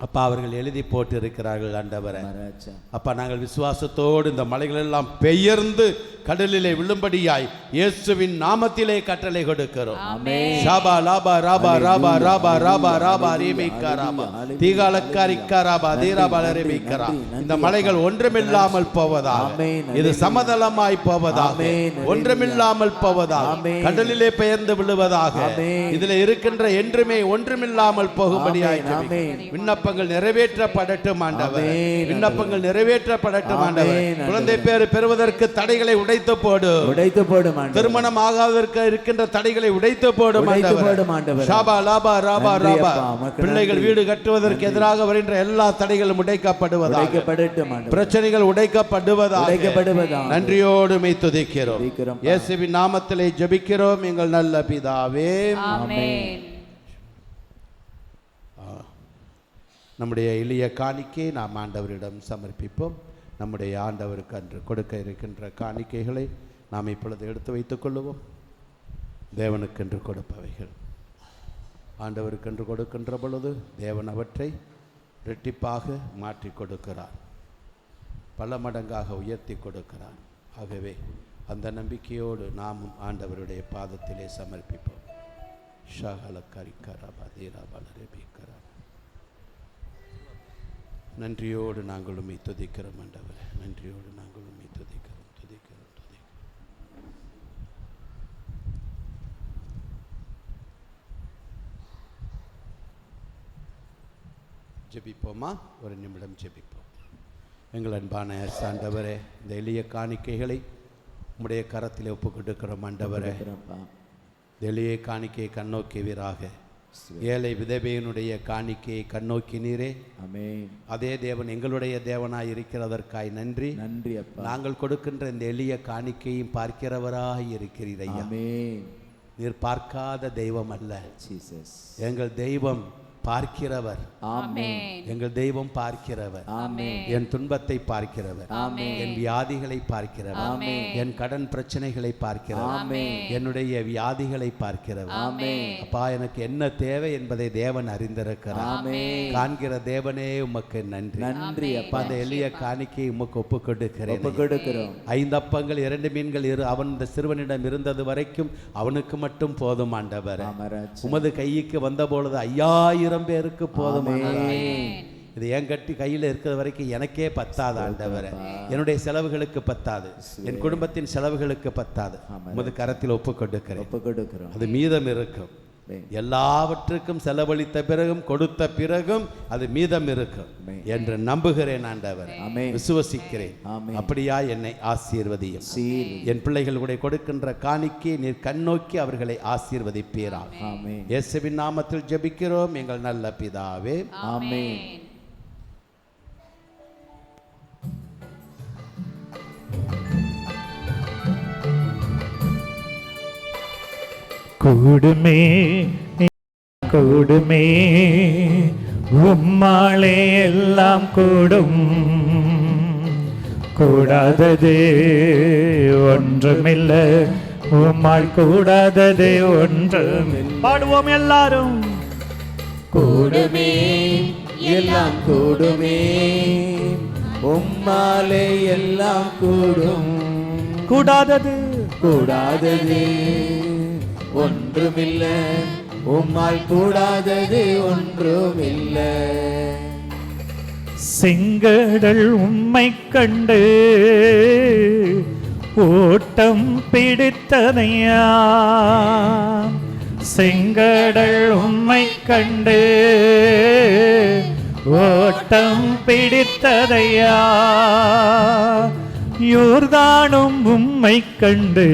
அப்பா அவர்கள் எழுதி போட்டு இருக்கிறார்கள் ஆண்டவரே. மகாராஜா. அப்பா நாங்கள் விசுவாசத்தோடு இந்த மலைகள் எல்லாம் பெயர்ந்து கடலிலே விழும்படியாய் இயேசுவின் நாமத்திலே கட்டளை கொடுக்கிறோம். ஆமென். ஷாபா லாபா ராபா ராபா ராபா ராபா ராபா ரீமிக்கா ராபா தீகாலக்காரிக்கா ராபா தீராபா ரீமிக்கா. இந்த மலைகள் ஒன்றுமில்லாமல் போவதாக, ஆமென். இது சமதளமாய் போவதாக, ஆமென். ஒன்றுமில்லாமல் போவதாக, ஆமென். கடலிலே பெயர்ந்து விழுவதாக, ஆமென். இதில் இருக்கின்ற என்றுமே ஒன்றுமில்லாமல் போகும்படியாய் ஆமென். ஜெபிக்கிறோம். விண்ணப்பங்கள் நிறைவேற்றப்படட்டும் ஆண்டவரே. ஆமென். விண்ணப்பங்கள் நிறைவேற்றப்படட்டும் ஆண்டவரே. ஆமென். குழந்தை பேறு பெறுவதற்கு தடைகளை உடைத்து போடு. உடைத்து போடும் ஆண்டவரே. திருமணம் ஆகாததற்கு இருக்கின்ற தடைகளை உடைத்து போடும் உடைத்து ஆண்டவரே. போடும் ஆண்டவரே. ஷாபா லாபா ராபா நன்றி ராபா. அப்பா, உமக்கு பிள்ளைகள் நன்றி. வீடு கட்டுவதற்கு எதிராக வருகின்ற எல்லா தடைகளும் உடைக்கப்படுவதாக, உடைக்கப்படட்டும் ஆண்டவரே. பிரச்சனைகள் உடைக்கப்படுவதாக உடைக்கப்படுவதாக. நன்றியோடு மை துதிக்கிறோம். துதிக்கிறோம். இயேசுவின் நாமத்திலே ஜெபிக்கிறோம் எங்கள் நல்ல பிதாவே. ஆமென். நம்முடைய எளிய காணிக்கையை நாம் ஆண்டவரிடம் சமர்ப்பிப்போம். நம்முடைய ஆண்டவருக்கு அன்று கொடுக்க இருக்கின்ற காணிக்கைகளை நாம் இப்பொழுது எடுத்து வைத்துக் கொள்ளுவோம். தேவனுக்கென்று கொடுப்பவைகள் ஆண்டவருக்கென்று கொடுக்கின்ற பொழுது தேவன் அவற்றை இரட்டிப்பாக மாற்றி கொடுக்கிறார், பல மடங்காக உயர்த்தி கொடுக்கிறார். ஆகவே அந்த நம்பிக்கையோடு நாமும் ஆண்டவருடைய பாதத்திலே சமர்ப்பிப்போம். நன்றியோடு நாங்கள் உம்மை துதிக்கிறோம் ஆண்டவரே. நன்றியோடு நாங்கள் உம்மை துதிக்கிறோம் துதிக்கிறோம் துதிக்கிறோம். ஜெபிப்போமா? ஒரு நிமிடம் ஜெபிப்போம். எங்கள் அன்பான ஆண்டவரே, இந்த எளிய காணிக்கைகளை உம்முடைய கரத்திலே ஒப்பு கொடுக்கிறோம் ஆண்டவரே. இந்த எளிய காணிக்கையை கண்ணோக்கியவீராக, ஏழை விதவையினுடைய காணிக்கையை கண்ணோக்கினீரே. ஆமென். அதே தேவன் எங்களுடைய தேவனாய் இருக்கிறதற்காய் நன்றி. நன்றி அப்பா. நாங்கள் கொடுக்கின்ற இந்த எளிய காணிக்கையும் பார்க்கிறவராய் இருக்கிறீர் ஐயா. ஆமென். நீர் பார்க்காத தெய்வம் அல்ல. ஜீசஸ். எங்கள் தெய்வம் பார்க்கிறவர். ஆமென். எங்கள் தெய்வம் பார்க்கிறவர். ஆமென். என் துன்பத்தை பார்க்கிறவர். ஆமென். என் வியாதிகளை பார்க்கிறவர். ஆமென். என் கடன் பிரச்சனைகளை பார்க்கிறவர். ஆமென். என்னுடைய வியாதிகளை பார்க்கிறவர். ஆமென். அப்பா, எனக்கு என்ன தேவை என்பதை தேவன் அறிந்திருக்கிறார். ஆமென். காண்கிற தேவனே உமக்கு நன்றி. நன்றி அப்பா. அந்த எளிய காணிக்கையை உமக்கு ஒப்பு கொடுக்கிறேன். ஒப்பு கொடுக்கிறோம். 5 அப்பங்கள் 2 மீன்கள் அவன் இந்த சிறுவனிடம் இருந்தது வரைக்கும் அவனுக்கு மட்டும் போதும் ஆண்டவர். மகாராஜா. உமது கைக்கு வந்த பொழுது 5000 பேருக்கு போதும். ஆமென். இது என் கட்டி கையில் இருக்கிற வரைக்கும் எனக்கே பத்தாது ஆண்டவர். என்னுடைய செலவுகளுக்கு பத்தாது, என் குடும்பத்தின் செலவுகளுக்கு பத்தாது. உமது கரத்தில் ஒப்பு கொடுக்கிறேன். ஒப்பு கொடுக்கிறோம். அது மீதம் இருக்கும். எல்லாவற்றுக்கும் செலவழித்த பிறகும் கொடுத்த பிறகும் அது மீதம் இருக்கும் என்று நம்புகிறேன் ஆண்டவர். விசுவசிக்கிறேன். அப்படியா என்னை ஆசீர்வதியும். என் பிள்ளைகள் கூட கொடுக்கின்ற காணிக்கை நீர் கண்ணோக்கி அவர்களை ஆசீர்வதிப்பீராக. இயேசுவின் நாமத்தில் ஜெபிக்கிறோம் எங்கள் நல்ல பிதாவே. ஆமென். கூடுமே கூடுமே உம்மாளே எல்லாம் கூடும், கூடாதது ஒன்றுமில்லை, உம்மாள் கூடாதது ஒன்றுமில்லை. பாடுவோம் எல்லாரும். கூடுமே எல்லாம் கூடுமே, உம்மாலே எல்லாம் கூடும், கூடாதது கூடாதது ஒன்றுமில்லை, உம்மால் கூடாதது ஒன்றுமில்லை. செங்கடல் உம்மை கண்டு ஓட்டம் பிடித்ததையா, செங்கடல் உம்மை கண்டு ஓட்டம் பிடித்ததையா, யோர்தானும் உம்மை கண்டு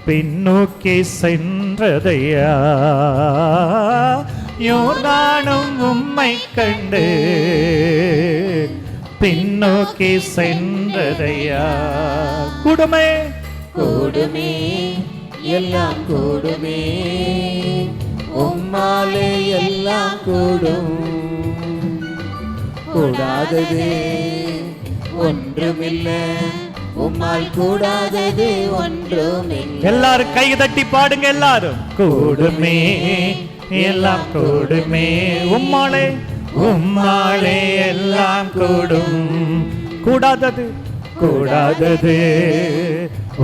பின்னோக்கி சென்ற சென்றதையா, யோர்தானும் உம்மை கண்டு பின்னோக்கி சென்றதையா. கூடுமே கூடுமே எல்லாம் கூடுமே, உம்மாலே எல்லாம் கூடும். கூடாதது ஒன்றுமில்லை, உம்மால் கூடாதது ஒன்றுமில்லை. எல்லாரும் கை தட்டி பாடுங்க எல்லாரும். கூடுமே எல்லாம் கூடுமே, உம்மாலே உம்மாலே எல்லாம் கூடும். கூடாதது கூடாதது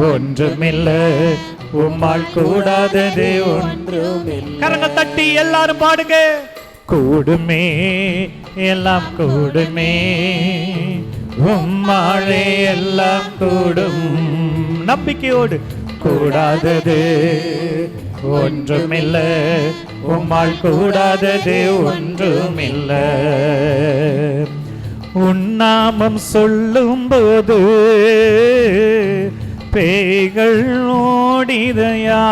ஒன்றுமில்லை, உம்மால் கூடாதது ஒன்றுமில்லை. கரங்கள் தட்டி எல்லாரும் பாடுங்க. கூடுமே எல்லாம் கூடுமே, உம்மாலே எல்லாம் கூடும். நம்பிக்கையோடு கூடாதது ஒன்றுமில்லை, உம்மால் கூடாதது ஒன்றுமில்லை. உன்னாமம் சொல்லும் போது பேய்கள் ஓடிதையா,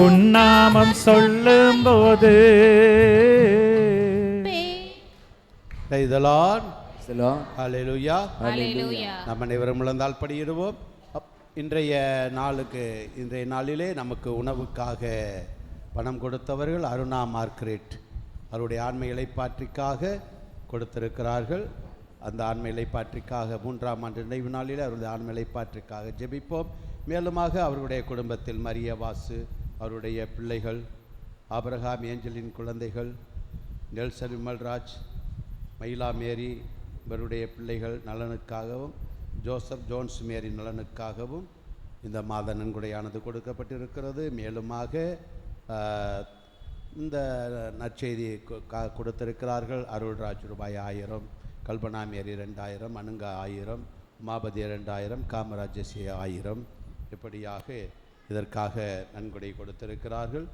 உன்னாமம் சொல்லும் போது. Praise the Lord. Hello. Hallelujah. Hallelujah. நம்ம அனைவரும் முழந்தால் படியிடுவோம். இன்றைய நாளிலே நமக்கு உணவுக்காக பணம் கொடுத்தவர்கள் அருணா மார்க்ரெட் அவருடைய ஆன்ம இளைப்பாற்றிக்காக கொடுத்திருக்கிறார்கள். அந்த ஆன்ம இளைப்பாற்றிக்காக 3ஆம் ஆண்டு நினைவு நாளில் அவருடைய ஆன்ம இளைப்பாற்றிக்காக ஜெபிப்போம். மேலுமாக அவருடைய குடும்பத்தில் மரிய வாசு, அவருடைய பிள்ளைகள் ஆபிரகாம் ஏஞ்சலின் குழந்தைகள், நெல்சன் விமல்ராஜ், மயிலா மேரி இவருடைய பிள்ளைகள் நலனுக்காகவும், ஜோசப் ஜோன்ஸ் மேரி நலனுக்காகவும் இந்த மாத நன்கொடையானது கொடுக்கப்பட்டிருக்கிறது. மேலுமாக இந்த நற்செய்தி கொடுத்திருக்கிறார்கள். அருள்ராஜ் ரூபாய் 1000, கல்பனா மேரி 2000, அனுங்கா 1000, உமாபதி 2000, காமராஜ் 1000, இப்படியாக இதற்காக நன்கொடை கொடுத்திருக்கிறார்கள்.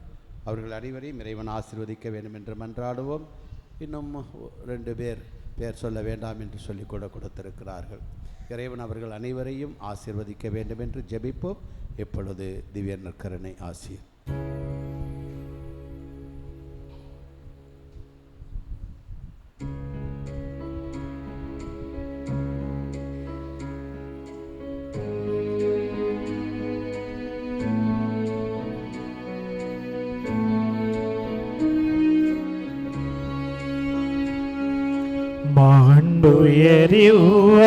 அவர்கள் அனைவரையும் இறைவன் ஆசீர்வதிக்க வேண்டும் என்று மன்றாடுவோம். இன்னும் 2 பேர் சொல்ல வேண்டாம் என்று சொல்லி கூட கொடுத்திருக்கிறார்கள். இறைவன் அவர்கள் அனைவரையும் ஆசீர்வதிக்க வேண்டும் என்று ஜெபிப்போம். இப்பொழுது திவ்ய நற்கருணை ஆசீர். மாண்புயரி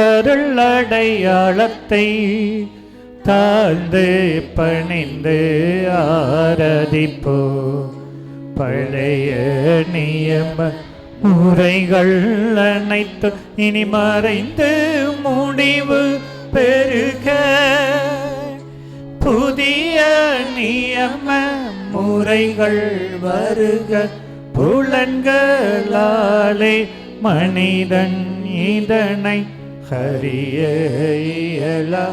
அருள் அடையாளத்தை தாழ்ந்து பணிந்து ஆராதிப்போ. பழைய நியம முறைகள் அனைத்து இனி மறைந்து முடிவு பெருக. புதிய நியம முறைகள் வருக. புலன்களாலே மனிதன் இதனை அறிய இயலா.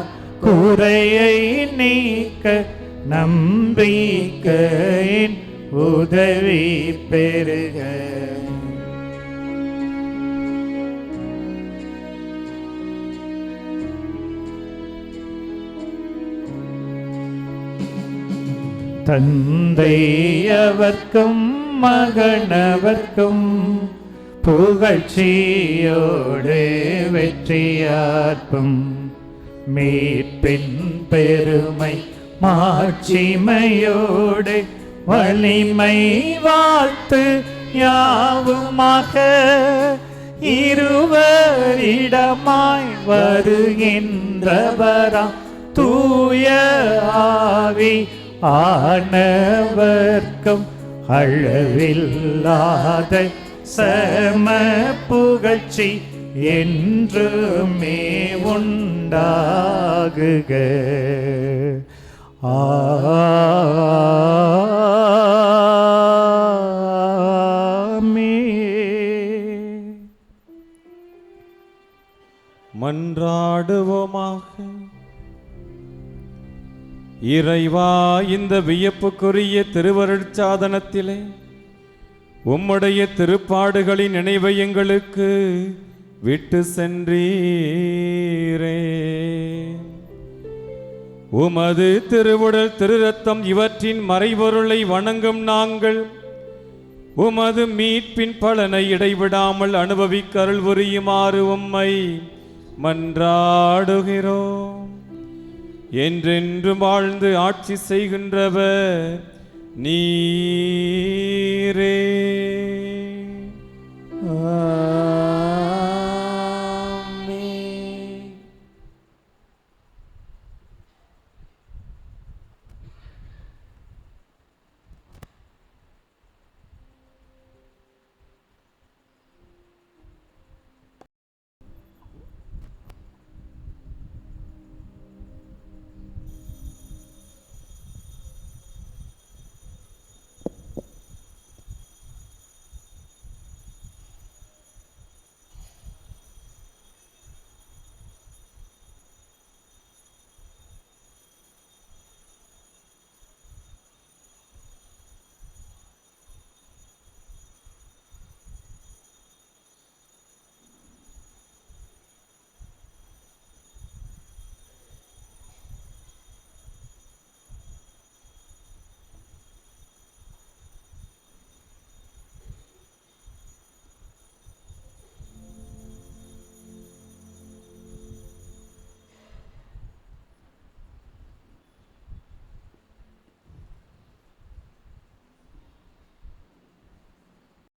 குறையை நீக்க நம்பிக்கையின் உதவி பெறுக. தந்தை அவர்க்கும் மகனவர்க்கும் புகழ்ச்சியோடு வெற்றியார்ப்பும். மீட்பின் பெருமை மாட்சிமையோடு வலிமை வாழ்த்து யாவுமாக. இருவரிடமாய் வருகின்றவராம் தூய ஆவி ஆனவர்க்கும் அளவில்லாத சம புகழ்ச்சி என்றுமே உண்டாகுக. ஆமென். மன்றாடுவோமாக. இறைவா, இந்த வியப்புக்குரிய திருவருட்சாதனத்திலே உம்முடைய திருப்பாடுகளின் நினைவை எங்களுக்கு விட்டு சென்றீரே. உமது திருவுடல் திருரத்தம் இவற்றின் மறைபொருளை வணங்கும் நாங்கள் உமது மீட்பின் பலனை இடைவிடாமல் அனுபவிக்க அருள் புரியுமாறு உம்மை மன்றாடுகிறோம். என்றென்றும் வாழ்ந்து ஆட்சி செய்கின்றவர் நீரே.